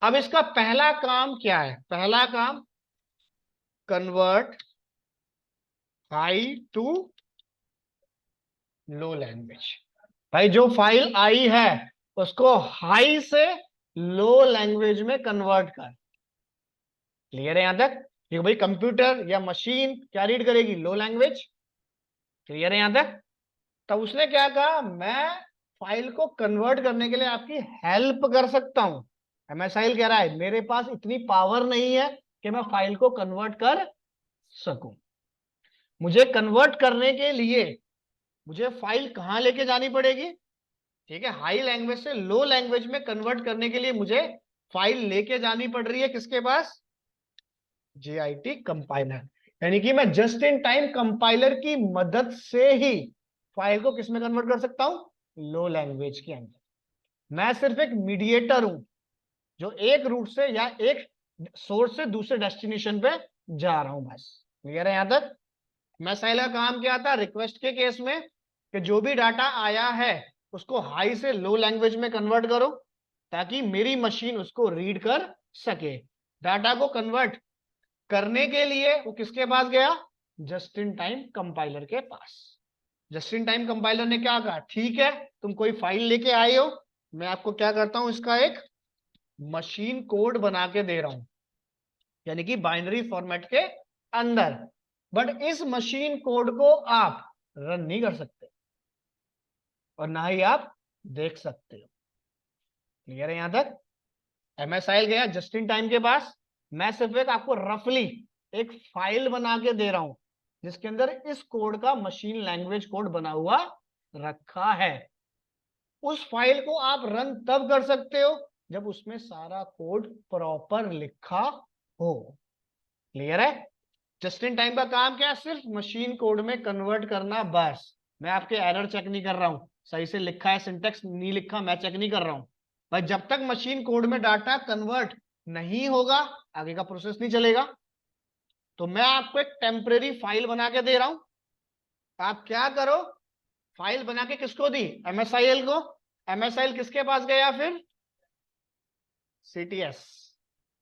अब इसका पहला काम क्या है, पहला काम convert high to low language. भाई जो फाइल आई है उसको हाई से लो लैंग्वेज में कन्वर्ट कर, क्लियर है यहां तक? क्योंकि भाई कंप्यूटर या मशीन क्या रीड करेगी, लो लैंग्वेज, क्लियर है यहां तक? तब उसने क्या कहा, मैं फाइल को कन्वर्ट करने के लिए आपकी हेल्प कर सकता हूं। MSIL कह रहा है मेरे पास इतनी पावर नहीं है कि मैं फाइल को कन्वर्ट कर सकूं, मुझे कन्वर्ट करने के लिए मुझे फाइल कहां लेके जानी पड़ेगी, ठीक है, हाई लैंग्वेज से लो लैंग्वेज में कन्वर्ट करने के लिए मुझे फाइल लेके जानी पड़ रही है किसके पास, JIT कंपाइलर। यानी कि मैं जस्ट इन टाइम कंपाइलर की मदद से ही फाइल को किस में कन्वर्ट कर सकता हूं, लो लैंग्वेज के अंदर। मैं सिर्फ एक मीडिएटर हूं जो एक रूट से या एक सोर्स से दूसरे डेस्टिनेशन पे जा रहा हूं, बस, क्लियर है यहां तक? MSIL का काम क्या था रिक्वेस्ट के केस में कि जो भी डाटा आया है उसको हाई से लो लैंग्वेज में कन्वर्ट करो ताकि मेरी मशीन उसको रीड कर सके। डाटा को कन्वर्ट करने के लिए वो किसके पास गया, जस्ट इन टाइम कंपाइलर के पास। जस्ट इन टाइम कंपाइलर ने क्या कहा, ठीक है तुम कोई फाइल लेके आए हो, मैं आपको क्या करता हूं इसका एक मशीन कोड बना के दे रहा हूं, यानी कि बाइनरी फॉर्मेट के अंदर, बट इस मशीन कोड को आप रन नहीं कर सकते और ना ही आप देख सकते हो, क्लियर है यहां तक? MSIL गया जस्ट इन टाइम के पास, मैं सिर्फ एक आपको रफली एक फाइल बना के दे रहा हूं जिसके अंदर इस कोड का मशीन लैंग्वेज कोड बना हुआ रखा है। उस फाइल को आप रन तब कर सकते हो जब उसमें सारा कोड प्रॉपर लिखा हो। क्लियर है? जस्ट इन टाइम का काम क्या है? सिर्फ मशीन कोड में कन्वर्ट करना, बस। मैं आपके एरर चेक नहीं कर रहा हूं, सही से लिखा है सिंटेक्स नहीं लिखा, मैं चेक नहीं कर रहा हूं भाई। जब तक मशीन कोड में डाटा कन्वर्ट नहीं होगा आगे का प्रोसेस नहीं चलेगा। तो मैं आपको एक टेम्परेरी फाइल बना के दे रहा हूं, आप क्या करो, फाइल बना के किसको दी? MSIL को। MSIL किसके पास गया? फिर CTS।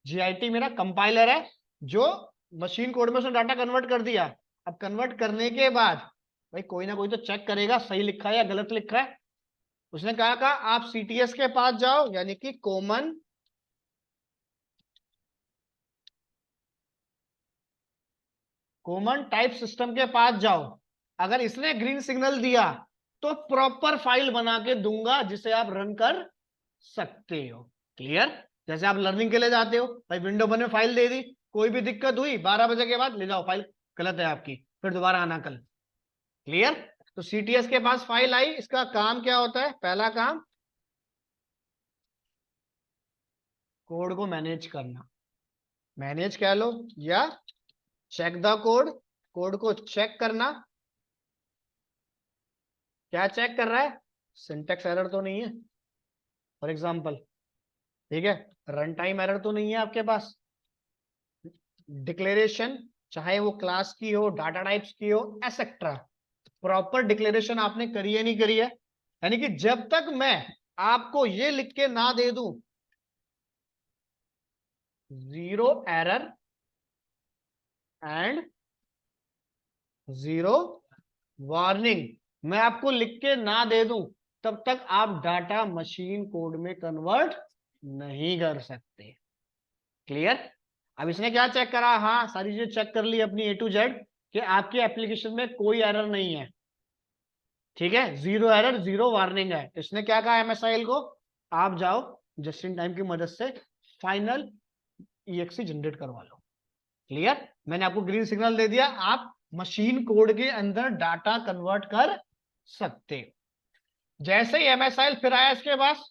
GIT मेरा कंपाइलर है जो मशीन कोड में उसने डाटा कन्वर्ट कर दिया। अब कन्वर्ट करने के बाद भाई कोई ना कोई तो चेक करेगा सही लिखा है या गलत लिखा है। उसने कहा आप CTS के पास जाओ, यानी कि कॉमन टाइप सिस्टम के पास जाओ। अगर इसने ग्रीन सिग्नल दिया तो प्रॉपर फाइल बना के दूंगा जिसे आप रन कर सकते हो। क्लियर? जैसे आप लर्निंग के लिए जाते हो भाई, विंडो वन में फाइल दे दी, कोई भी दिक्कत हुई 12 बजे के बाद ले जाओ, फाइल गलत है आपकी, फिर दोबारा आना कल। क्लियर? तो CTS के पास फाइल आई, इसका काम क्या होता है? पहला काम कोड को मैनेज करना, मैनेज कह लो या चेक द कोड, कोड को चेक करना। क्या चेक कर रहा है? सिंटेक्स एरर तो नहीं है फॉर एग्जांपल, ठीक है? रन टाइम एरर तो नहीं है आपके पास? डिक्लेरेशन, चाहे वो क्लास की हो, डाटा टाइप्स की हो, एसेट्रा, प्रॉपर डिक्लेरेशन आपने करी है नहीं करी है? यानी कि जब तक मैं आपको ये लिख के ना दे दूं 0 एरर एंड 0 वार्निंग, मैं आपको लिख के ना दे दूं, तब तक आप डाटा मशीन कोड में कन्वर्ट नहीं कर सकते। क्लियर? अब इसने क्या चेक करा? हाँ, सारी चीजें चेक कर ली अपनी A to Z कि आपकी एप्लीकेशन में कोई एरर नहीं है, ठीक है? 0 एरर 0 वार्निंग है। इसने क्या कहा MSIL को? आप जाओ जस्ट इन टाइम की मदद से फाइनल EXE जनरेट करवा लो। क्लियर? मैंने आपको ग्रीन सिग्नल दे दिया, आप मशीन कोड के अंदर डाटा कन्वर्ट कर सकते हो। जैसे ही MSIL फिर आया इसके पास,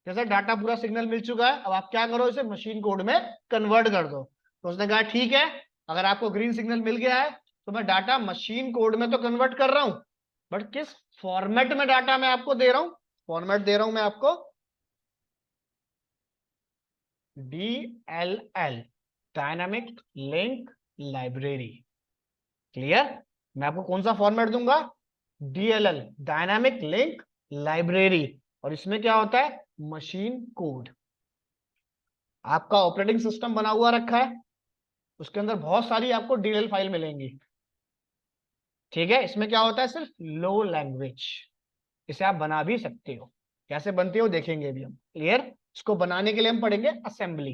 जैसे डाटा पूरा सिग्नल मिल चुका है, अब आप क्या करो, इसे मशीन कोड में कन्वर्ट कर दो। तो उसने कहा ठीक है, अगर आपको ग्रीन सिग्नल मिल गया है तो मैं डाटा मशीन कोड में तो कन्वर्ट कर रहा हूं, बट किस फॉर्मेट में डाटा मैं आपको दे रहा हूं? फॉर्मेट दे रहा हूं मैं आपको DLL, dynamic link library. Clear? मैं आपको कौन सा फॉर्मेट दूंगा? DLL, dynamic link library. और इसमें क्या होता है? Machine code. आपका ऑपरेटिंग सिस्टम बना हुआ रखा है, उसके अंदर बहुत सारी आपको DLL फाइल मिलेंगी, ठीक है? इसमें क्या होता है? सिर्फ लो लैंग्वेज। इसे आप बना भी सकते हो, कैसे बनती हो देखेंगे भी हम। क्लियर? इसको बनाने के लिए हम पढ़ेंगे असेंबली,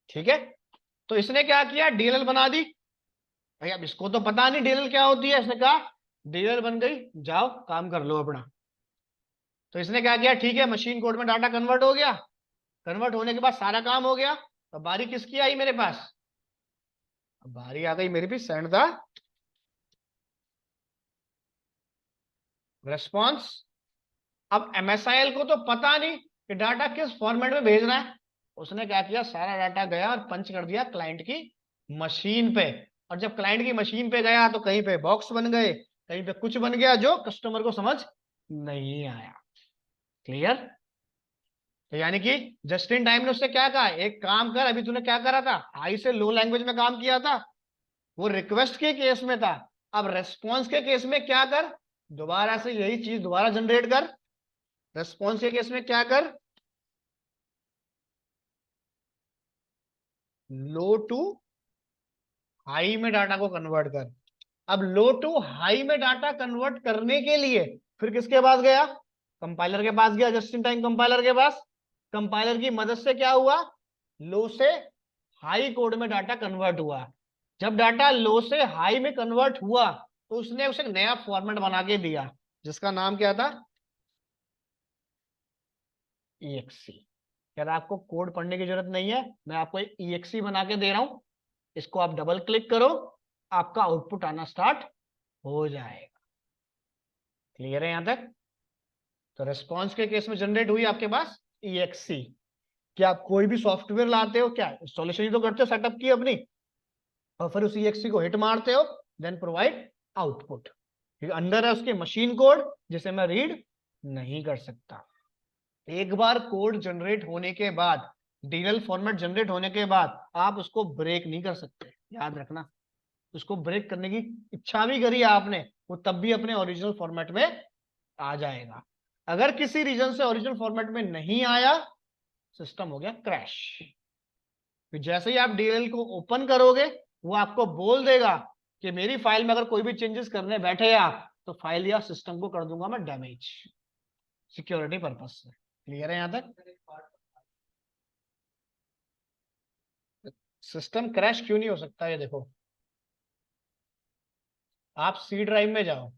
ठीक है? तो इसने क्या किया? DLL बना दी भाई। अब इसको तो पता नहीं DLL क्या होती है, इसने कहा DLL बन गई, जाओ काम कर लो अपना। तो इसने क्या किया? ठीक है, मशीन कोड में डाटा कन्वर्ट हो गया, कन्वर्ट होने के बाद सारा काम हो गया, तो बारी किसकी आई मेरे पास? अब बारी आ गई मेरी भी सेंड द रेस्पॉन्स। अब MSIL को तो पता नहीं कि डाटा किस फॉर्मेट में भेजना है, उसने क्या किया? सारा डाटा गया और पंच कर दिया क्लाइंट की मशीन पे। और जब क्लाइंट की मशीन पे गया तो कहीं पे बॉक्स बन गए, कहीं पे कुछ बन गया जो कस्टमर को समझ नहीं आया। क्लियर? तो यानी कि जस्ट इन टाइम ने उससे क्या कहा? एक काम कर, अभी तूने क्या करा था? हाई से लो लैंग्वेज में काम किया था, वो रिक्वेस्ट के केस में था। अब रेस्पॉन्स के केस में क्या कर? दोबारा से यही चीज दोबारा जनरेट कर। रेस्पॉन्स के केस में क्या कर? लो टू हाई में डाटा को कन्वर्ट कर। अब लो टू हाई में डाटा कन्वर्ट करने के लिए फिर किसके पास गया? कंपाइलर के पास गया, जस्ट इन टाइम कंपाइलर के पास। कंपाइलर की मदद से क्या हुआ? लो से हाई कोड में डाटा कन्वर्ट हुआ। जब डाटा लो से हाई में कन्वर्ट हुआ तो उसने उसे नया फॉर्मेट बना के दिया, जिसका नाम क्या था? EXE। यार आपको कोड पढ़ने की जरूरत नहीं है, मैं आपको एक EXE बना के दे रहा हूं, इसको आप डबल क्लिक करो, आपका आउटपुट आना स्टार्ट हो जाएगा। क्लियर है यहां तक? तो रेस्पॉन्स के केस में जनरेट हुई आपके पास EXE। कि आप कोई भी सॉफ्टवेयर लाते हो, क्या इंस्टॉलेशन ही तो करते हो सेटअप की अपनी, और फिर उस EXE को हिट मारते हो, देन प्रोवाइड आउटपुट। अंडर है उसके मशीन कोड जिसे मैं रीड नहीं कर सकता। एक बार कोड जनरेट होने के बाद, डीएल फॉर्मेट जनरेट होने के बाद आप उसको ब्रेक नहीं कर सकते, याद रखना। उसको ब्रेक करने की इच्छा भी करी आपने, वो तब भी अपने ओरिजिनल फॉर्मेट में आ जाएगा। अगर किसी रीजन से ओरिजिनल फॉर्मेट में नहीं आया, सिस्टम हो गया क्रैश। फिर जैसे ही आप डीएल को ओपन करोगे, वो आपको बोल देगा कि मेरी फाइल में अगर कोई भी चेंजेस करने बैठे आप, तो फाइल या सिस्टम को कर दूंगा मैं डैमेज, सिक्योरिटी पर्पज से। क्लियर है यहां तक? सिस्टम क्रैश क्यों नहीं हो सकता, ये देखो। आप सी ड्राइव में जाओ,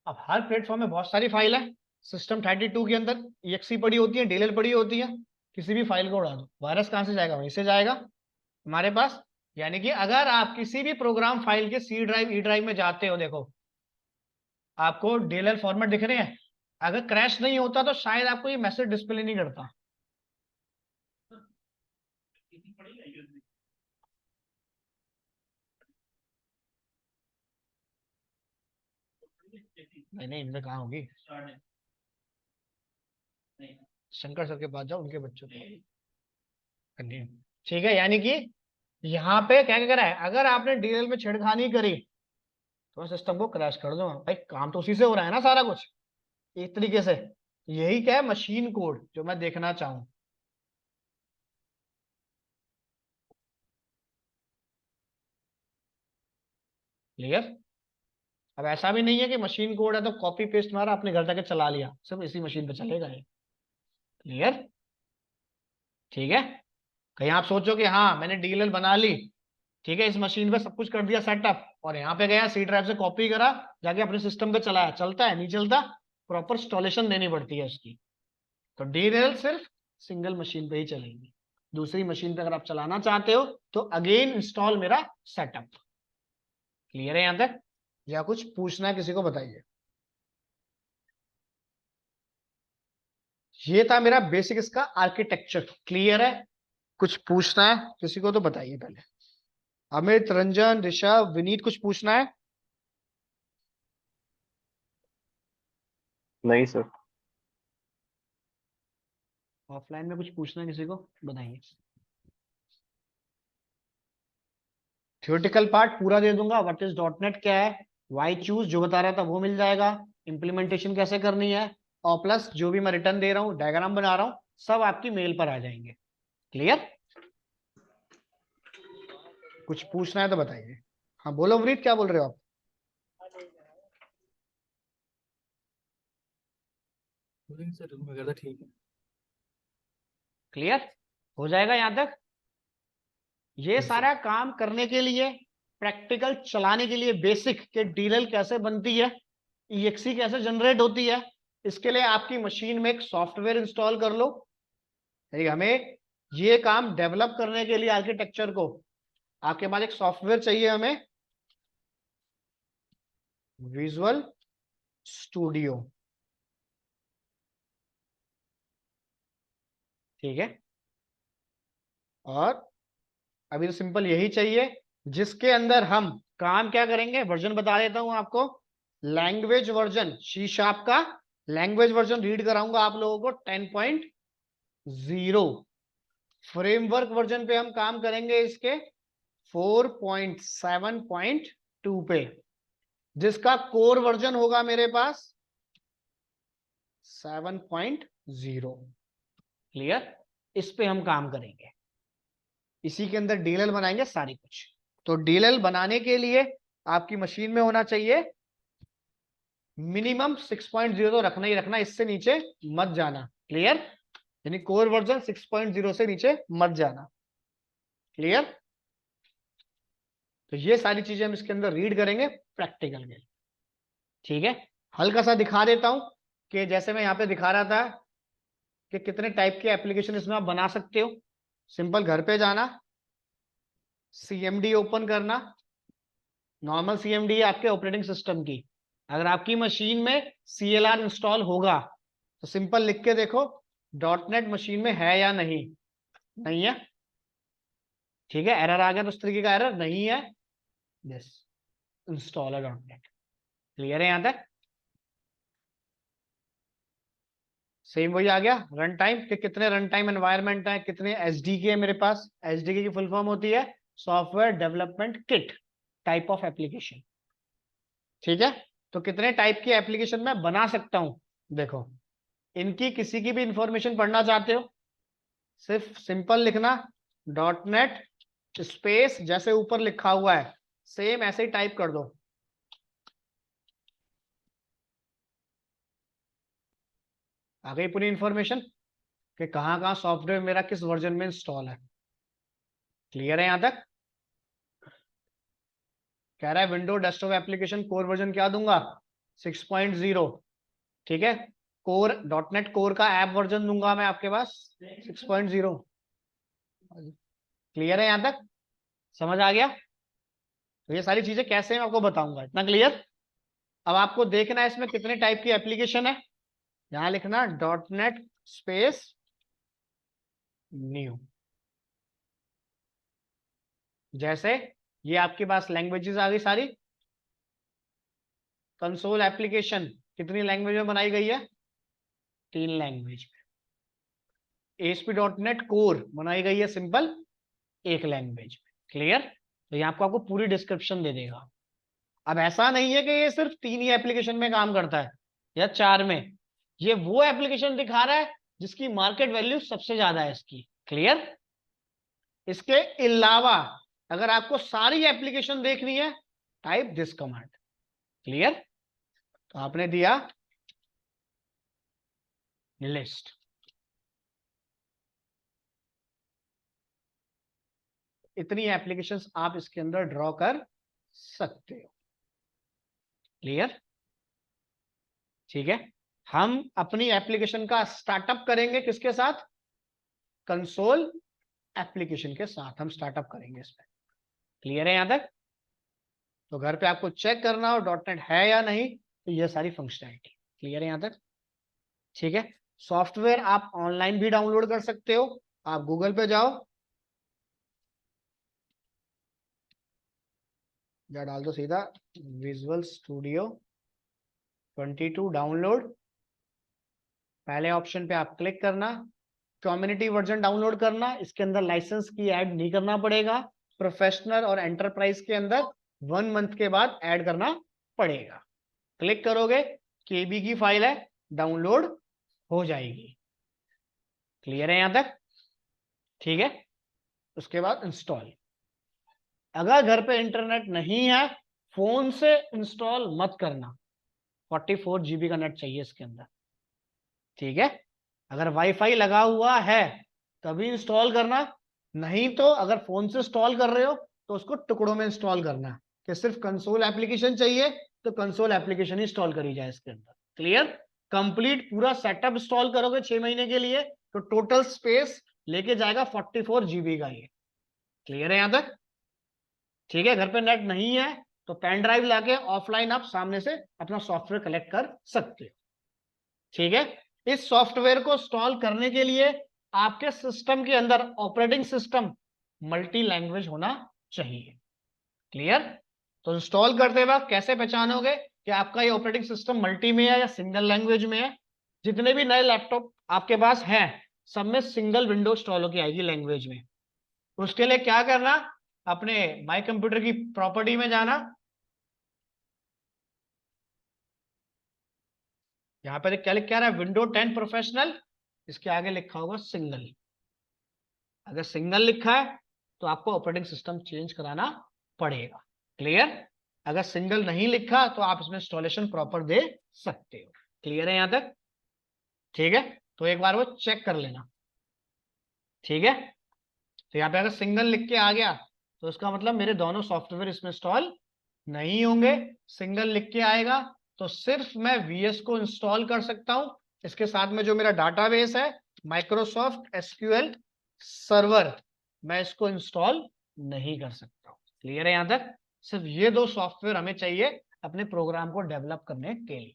अब हर प्लेटफॉर्म में बहुत सारी फाइल है, सिस्टम 32 के अंदर EXE पड़ी होती है, डीएल पड़ी होती है, किसी भी फाइल को उड़ा दो, वायरस कहां से जाएगा? वहीं से जाएगा हमारे पास। यानी कि अगर आप किसी भी प्रोग्राम फाइल के सी ड्राइव, ई ड्राइव में जाते हो, देखो आपको डीएलएल फॉर्मेट दिख रहे हैं, अगर क्रैश नहीं होता तो शायद आपको ये मैसेज डिस्प्ले नहीं करता। नहीं नहीं, इनमें कहाँ होगी, शंकर सर के पास जाओ, उनके बच्चों को कंटिन्यू। ठीक है, यानी कि यहाँ पे क्या क्या करा है, अगर आपने डीएल में छेड़खानी करी तो सिस्टम को क्रैश कर दूंगा। भाई काम तो उसी से हो रहा है ना सारा कुछ, एक तरीके से। यही क्या है, मशीन कोड जो मैं देखना चाहूं। क्लियर? अब ऐसा भी नहीं है कि मशीन कोड है तो कॉपी पेस्ट मारा अपने घर जाके चला लिया, सिर्फ इसी मशीन पे चलेगा ये। क्लियर? ठीक है। कहीं आप सोचो कि हाँ मैंने डीएलएल बना ली, ठीक है, इस मशीन पे सब कुछ कर दिया सेटअप, और यहाँ पे गया सी ड्राइव से कॉपी करा, जाके अपने सिस्टम पे चलाया, चलता है नहीं चलता? प्रॉपर इंस्टॉलेशन देनी पड़ती है उसकी। तो डीएलएल सिर्फ सिंगल मशीन पे ही चलेगी, दूसरी मशीन पे अगर आप चलाना चाहते हो तो अगेन इंस्टॉल मेरा सेटअप। क्लियर है यहां तक? या कुछ पूछना है किसी को, बताइए। ये था मेरा बेसिक इसका आर्किटेक्चर। क्लियर है? कुछ पूछना है किसी को तो बताइए पहले। अमित, रंजन, ऋषभ, विनीत, कुछ पूछना है? नहीं सर। ऑफलाइन में कुछ पूछना है किसी को, बताइए। थ्योरेटिकल पार्ट पूरा दे दूंगा, व्हाट इज डॉट नेट क्या है, वाई चूज जो बता रहा था वो मिल जाएगा, इंप्लीमेंटेशन कैसे करनी है, और प्लस जो भी मैं रिटर्न दे रहा हूँ, डायग्राम बना रहा हूँ, सब आपकी मेल पर आ जाएंगे। क्लियर? कुछ पूछना है तो बताइए। हाँ बोलो वरीत, क्या बोल रहे हो आप? सर वगैरह ठीक है। क्लियर हो जाएगा यहां तक? ये Yes, sir. सारा काम करने के लिए, प्रैक्टिकल चलाने के लिए, बेसिक के डीएल कैसे बनती है, EXE कैसे जनरेट होती है, इसके लिए आपकी मशीन में एक सॉफ्टवेयर इंस्टॉल कर लो। हमें ये काम डेवलप करने के लिए आर्किटेक्चर को, आपके पास एक सॉफ्टवेयर चाहिए हमें, विजुअल स्टूडियो। ठीक है, और अभी तो सिंपल यही चाहिए, जिसके अंदर हम काम क्या करेंगे, वर्जन बता देता हूं आपको। लैंग्वेज वर्जन, सी शार्प का लैंग्वेज वर्जन रीड कराऊंगा आप लोगों को 10.0। फ्रेमवर्क वर्जन पे हम काम करेंगे इसके 4.7.2 पे, जिसका कोर वर्जन होगा मेरे पास 7.0। क्लियर? इस पे हम काम करेंगे, इसी के अंदर डीएलएल बनाएंगे सारी कुछ। तो डीएलएल बनाने के लिए आपकी मशीन में होना चाहिए मिनिमम 6.0 तो रखना ही रखना, इससे नीचे मत जाना। क्लियर? यानी कोर वर्जन 6.0 से नीचे मत जाना। क्लियर? तो ये सारी चीजें हम इसके अंदर रीड करेंगे प्रैक्टिकल के। ठीक है, हल्का सा दिखा देता हूं कि जैसे मैं यहां पे दिखा रहा था कि कितने टाइप के एप्लीकेशन इसमें आप बना सकते हो। सिंपल घर पे जाना, CMD ओपन करना, नॉर्मल CMD है आपके ऑपरेटिंग सिस्टम की। अगर आपकी मशीन में CLR इंस्टॉल होगा तो सिंपल लिख के देखो, डॉट नेट मशीन में है या नहीं, नहीं है, ठीक है, एरर आ गया तो उस तरीके का एरर नहीं है, यस, इंस्टॉल है डॉट नेट। क्लियर है यहां तक? सेम वही आ गया रन टाइम के, कितने रन टाइम एनवायरमेंट है, कितने एसडीके है मेरे पास। एसडीके की फुल फॉर्म होती है software development kit, type of application, ठीक है। तो कितने टाइप की एप्लीकेशन मैं बना सकता हूं, देखो, इनकी किसी की भी इंफॉर्मेशन पढ़ना चाहते हो, सिर्फ सिंपल लिखना डॉट नेट स्पेस, जैसे ऊपर लिखा हुआ है सेम ऐसे ही टाइप कर दो, आ गई पूरी इंफॉर्मेशन कि कहाँ कहाँ सॉफ्टवेयर मेरा किस वर्जन में इंस्टॉल है। क्लियर है यहां तक? कह रहा है window desktop application core version क्या दूंगा, 6.0, ठीक है। कोर डॉट नेट कोर का ऐप वर्जन दूंगा मैं आपके पास 6.0। क्लियर है यहां तक? समझ आ गया? तो ये सारी चीजें कैसे मैं आपको बताऊंगा, इतना क्लियर। अब आपको देखना है इसमें कितने टाइप की एप्लीकेशन है, यहां लिखना डॉट नेट स्पेस न्यू। जैसे ये आपके पास लैंग्वेजेस आ गई सारी, कंसोल एप्लीकेशन कितनी लैंग्वेज में बनाई गई है, 3 लैंग्वेज में। ASP.NET कोर बनाई गई है सिंपल 1 लैंग्वेज में। क्लियर? तो यहाँ आपको पूरी डिस्क्रिप्शन दे देगा। अब ऐसा नहीं है कि ये सिर्फ 3 ही एप्लीकेशन में काम करता है या 4 में, ये वो एप्लीकेशन दिखा रहा है जिसकी मार्केट वैल्यू सबसे ज्यादा है इसकी। क्लियर? इसके अलावा अगर आपको सारी एप्लीकेशन देखनी है, टाइप दिस कमांड। क्लियर? तो आपने दिया लिस्ट, इतनी एप्लीकेशंस आप इसके अंदर ड्रॉ कर सकते हो। क्लियर? ठीक है। हम अपनी एप्लीकेशन का स्टार्टअप करेंगे किसके साथ, कंसोल एप्लीकेशन के साथ हम स्टार्टअप करेंगे इसमें। क्लियर है यहां तक? तो घर पे आपको चेक करना हो डॉट नेट है या नहीं, तो ये सारी फंक्शनैलिटी। क्लियर है यहां तक? ठीक है। सॉफ्टवेयर आप ऑनलाइन भी डाउनलोड कर सकते हो, आप गूगल पे जाओ या डाल दो सीधा विजुअल स्टूडियो 22 डाउनलोड, पहले ऑप्शन पे आप क्लिक करना, कम्युनिटी वर्जन डाउनलोड करना, इसके अंदर लाइसेंस की ऐड नहीं करना पड़ेगा, प्रोफेशनल और एंटरप्राइज के अंदर 1 मंथ के बाद ऐड करना पड़ेगा। क्लिक करोगे केबी की फाइल है, डाउनलोड हो जाएगी। क्लियर है यहां तक? ठीक है। उसके बाद इंस्टॉल, अगर घर पे इंटरनेट नहीं है फोन से इंस्टॉल मत करना, 44 GB का नेट चाहिए इसके अंदर। ठीक है। अगर वाईफाई लगा हुआ है तभी इंस्टॉल करना, नहीं तो अगर फोन से इंस्टॉल कर रहे हो तो उसको टुकड़ों में इंस्टॉल करना, कि सिर्फ कंसोल एप्लीकेशन चाहिए तो कंसोल एप्लीकेशन इंस्टॉल करी जाए इसके अंदर। क्लियर? कंप्लीट पूरा सेटअप इंस्टॉल करोगे 6 महीने के लिए तो टोटल स्पेस लेके जाएगा 44 GB का ये। क्लियर है यहां तक? ठीक है। घर पे नेट नहीं है तो पेन ड्राइव लाके ऑफलाइन आप सामने से अपना सॉफ्टवेयर कलेक्ट कर सकते हो। ठीक है। इस सॉफ्टवेयर को इंस्टॉल करने के लिए आपके सिस्टम के अंदर ऑपरेटिंग सिस्टम मल्टी लैंग्वेज होना चाहिए। क्लियर? तो इंस्टॉल करते वक्त कैसे पहचानोगे कि आपका ये ऑपरेटिंग सिस्टम मल्टी में है या सिंगल लैंग्वेज में है? जितने भी नए लैपटॉप आपके पास हैं सब में सिंगल विंडो इंस्टॉल होकर आएगी लैंग्वेज में। उसके लिए क्या करना, अपने माई कंप्यूटर की प्रॉपर्टी में जाना, यहां पर क्या लिखा रहा है, विंडो 10 प्रोफेशनल, इसके आगे लिखा होगा सिंगल। अगर सिंगल लिखा है तो आपको ऑपरेटिंग सिस्टम चेंज कराना पड़ेगा। क्लियर? अगर सिंगल नहीं लिखा तो आप इसमें इंस्टॉलेशन प्रॉपर दे सकते हो। क्लियर है यहां तक? ठीक है। तो एक बार वो चेक कर लेना। ठीक है। तो यहाँ पे अगर सिंगल लिख के आ गया तो उसका मतलब मेरे दोनों सॉफ्टवेयर इसमें इंस्टॉल नहीं होंगे। सिंगल लिख के आएगा तो सिर्फ मैं VS को इंस्टॉल कर सकता हूं, इसके साथ में जो मेरा डाटाबेस है माइक्रोसॉफ्ट SQL सर्वर, मैं इसको इंस्टॉल नहीं कर सकता हूं। क्लियर है यहां तक? सिर्फ ये 2 सॉफ्टवेयर हमें चाहिए अपने प्रोग्राम को डेवलप करने के लिए।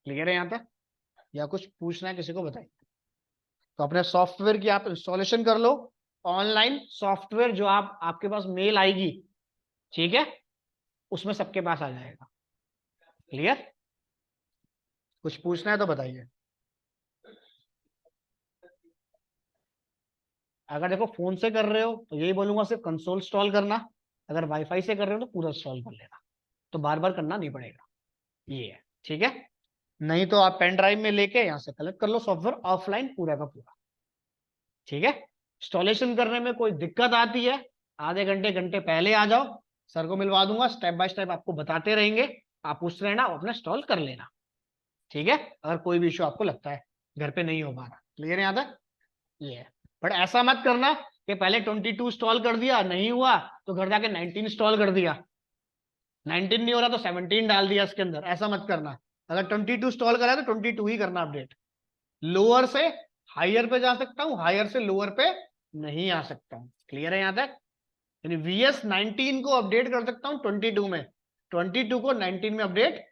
क्लियर है यहां तक? या कुछ पूछना है किसी को बताइए। तो अपने सॉफ्टवेयर की आप इंस्टॉलेशन कर लो, ऑनलाइन सॉफ्टवेयर जो आपके पास मेल आएगी, ठीक है, उसमें सबके पास आ जाएगा। क्लियर? कुछ पूछना है तो बताइए। अगर देखो फोन से कर रहे हो तो यही बोलूंगा सिर्फ कंसोल इंस्टॉल करना, अगर वाईफाई से कर रहे हो तो पूरा इंस्टॉल कर लेना, तो बार बार करना नहीं पड़ेगा। ये है, ठीक है। नहीं तो आप पेन ड्राइव में लेके यहाँ से कलेक्ट कर लो सॉफ्टवेयर ऑफलाइन पूरा का पूरा, ठीक है। इंस्टॉलेशन करने में कोई दिक्कत आती है, आधे घंटे घंटे पहले आ जाओ, सर को मिलवा दूंगा, स्टेप बाय स्टेप आपको बताते रहेंगे, आप पूछते रहना, अपना इंस्टॉल कर लेना, ठीक है। अगर कोई भी इशू आपको लगता है घर पे नहीं हो पा रहा, क्लियर है यहाँ तक? ये है। बट ऐसा मत करना कि पहले 22 इंस्टॉल कर दिया, नहीं हुआ तो घर जाके 19 इंस्टॉल कर दिया, 19 नहीं हो रहा तो 17 डाल दिया इसके अंदर, ऐसा मत करना। अगर 22 इंस्टॉल करा तो 22 ही करना अपडेट। लोअर से हायर पे जा सकता हूँ, हायर से लोअर पे नहीं आ सकता हूँ, क्लियर है यहाँ तक? यानी VS 19 को अपडेट कर सकता हूँ 22 में, 22 को 19 में अपडेट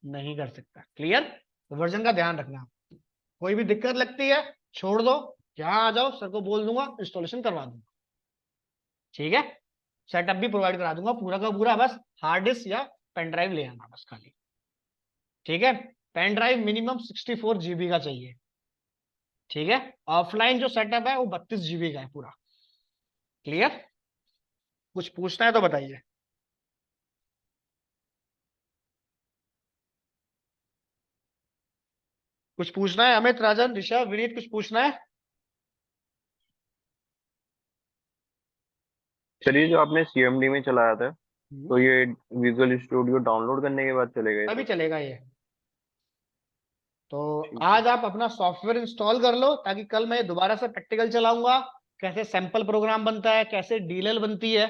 नहीं कर सकता, क्लियर? तो वर्जन का ध्यान रखना। कोई भी दिक्कत लगती है छोड़ दो, यहाँ आ जाओ, सर को बोल दूंगा, इंस्टॉलेशन करवा दूंगा, ठीक है। सेटअप भी प्रोवाइड करा दूंगा पूरा का पूरा, बस हार्ड डिस्क या पेन ड्राइव ले आना बस खाली, ठीक है। पेन ड्राइव मिनिमम 64 GB का चाहिए, ठीक है। ऑफलाइन जो सेटअप है वो 32 GB का है पूरा, क्लियर? कुछ पूछना है तो बताइए। कुछ पूछना है? अमित, राजन, ऋषभ, विनीत, कुछ पूछना है? चलिए, जो आपने CMD में चलाया था, तो ये विजुअल स्टूडियो डाउनलोड करने के बाद चलेगा ये अभी सब? चलेगा ये। तो ठीक है। आज आप अपना सॉफ्टवेयर इंस्टॉल कर लो, ताकि कल मैं दोबारा से प्रैक्टिकल चलाऊंगा, कैसे सैंपल प्रोग्राम बनता है, कैसे डीएलएल बनती है,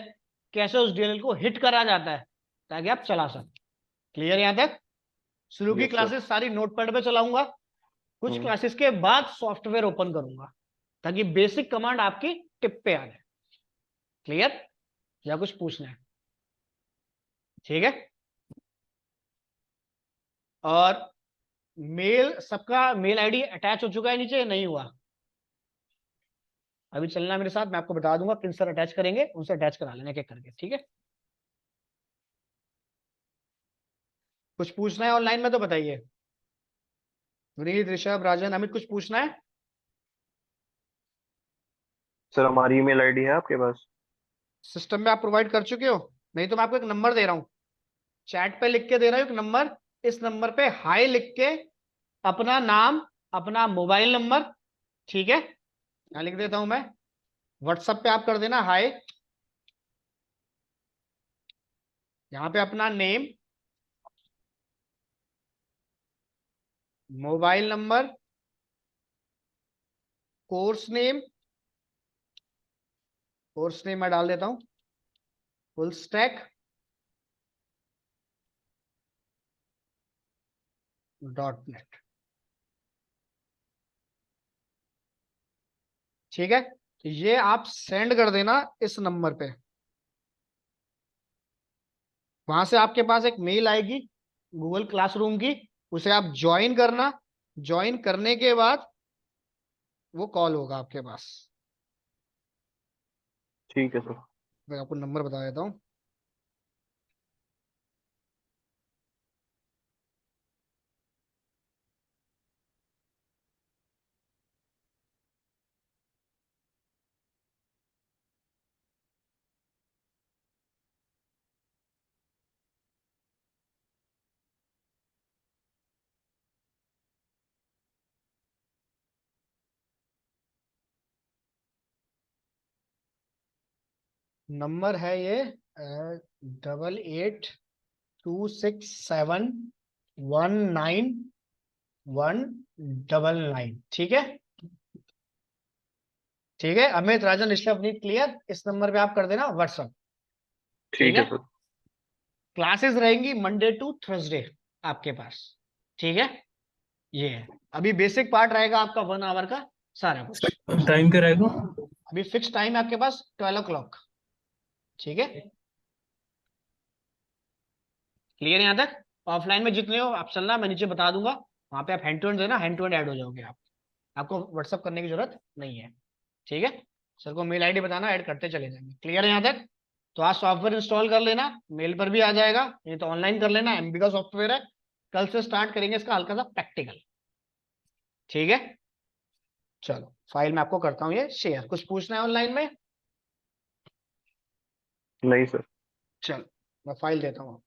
कैसे उस डीएलएल को हिट करा जाता है, ताकि आप चला सकें। क्लियर यहाँ तक? शुरू की यस सर। क्लासेस सारी नोटपैड पे चलाऊंगा, कुछ हम्म। क्लासेस के बाद सॉफ्टवेयर ओपन करूंगा, ताकि बेसिक कमांड आपकी टिप पे आ जाए। क्लियर? या कुछ पूछना है? ठीक है। और मेल, सबका मेल आईडी अटैच हो चुका है नीचे, नहीं हुआ? अभी चलना मेरे साथ, मैं आपको बता दूंगा किन सर अटैच करेंगे, उनसे अटैच करा लेना एक करके, ठीक है। कुछ पूछना है ऑनलाइन में तो बताइए। विनीत, ऋषभ, राजन, अमित, कुछ पूछना है? सर, हमारी ईमेल आईडी है आपके पास? सिस्टम में आप प्रोवाइड कर चुके हो? नहीं तो मैं आपको एक नंबर दे रहा हूँ, चैट पे लिख के दे रहा हूँ एक नंबर, इस नंबर पे हाय लिख के अपना नाम, अपना मोबाइल नंबर, ठीक है, यहाँ लिख देता हूं मैं, व्हाट्सएप पे आप कर देना हाय, यहाँ पे अपना name, mobile number, course name मैं डाल देता हूं, फुल स्टैक .net, ठीक है। तो ये आप सेंड कर देना इस नंबर पे, वहां से आपके पास एक मेल आएगी गूगल क्लासरूम की, उसे आप ज्वाइन करना, ज्वाइन करने के बाद वो कॉल होगा आपके पास। ठीक है सर। मैं आपको नंबर बता देता हूँ, नंबर है ये 8826719199, ठीक है। ठीक है, अमित, राजन, ऋषभ, नीट, क्लियर? इस नंबर पे आप कर देना व्हाट्सअप, ठीक ठीक है है। सर। क्लासेस रहेंगी मंडे टू थर्सडे आपके पास, ठीक है। ये है, अभी बेसिक पार्ट रहेगा आपका 1 आवर का सारा कुछ। टाइम क्या रहेगा? अभी फिक्स टाइम है आपके पास 12 o'clock, ठीक है। क्लियर यहाँ तक? ऑफलाइन में जितने हो आप चलना, मैं नीचे बता दूंगा, वहां पे आप हैंड टू हैंड देना, हैंड टू हैंड ऐड हो जाओगे आप, आपको व्हाट्सअप करने की जरूरत नहीं है। ठीक है, सर को मेल आईडी बताना, ऐड करते चले जाएंगे। क्लियर है यहाँ तक? तो आज सॉफ्टवेयर इंस्टॉल कर लेना, मेल पर भी आ जाएगा, नहीं तो ऑनलाइन कर लेना, एमबी का सॉफ्टवेयर है। कल से स्टार्ट करेंगे इसका हल्का सा प्रैक्टिकल। ठीक है, चलो फाइल मैं आपको करता हूँ ये शेयर। कुछ पूछना है ऑनलाइन में? नहीं सर। चलो मैं फाइल देता हूँ।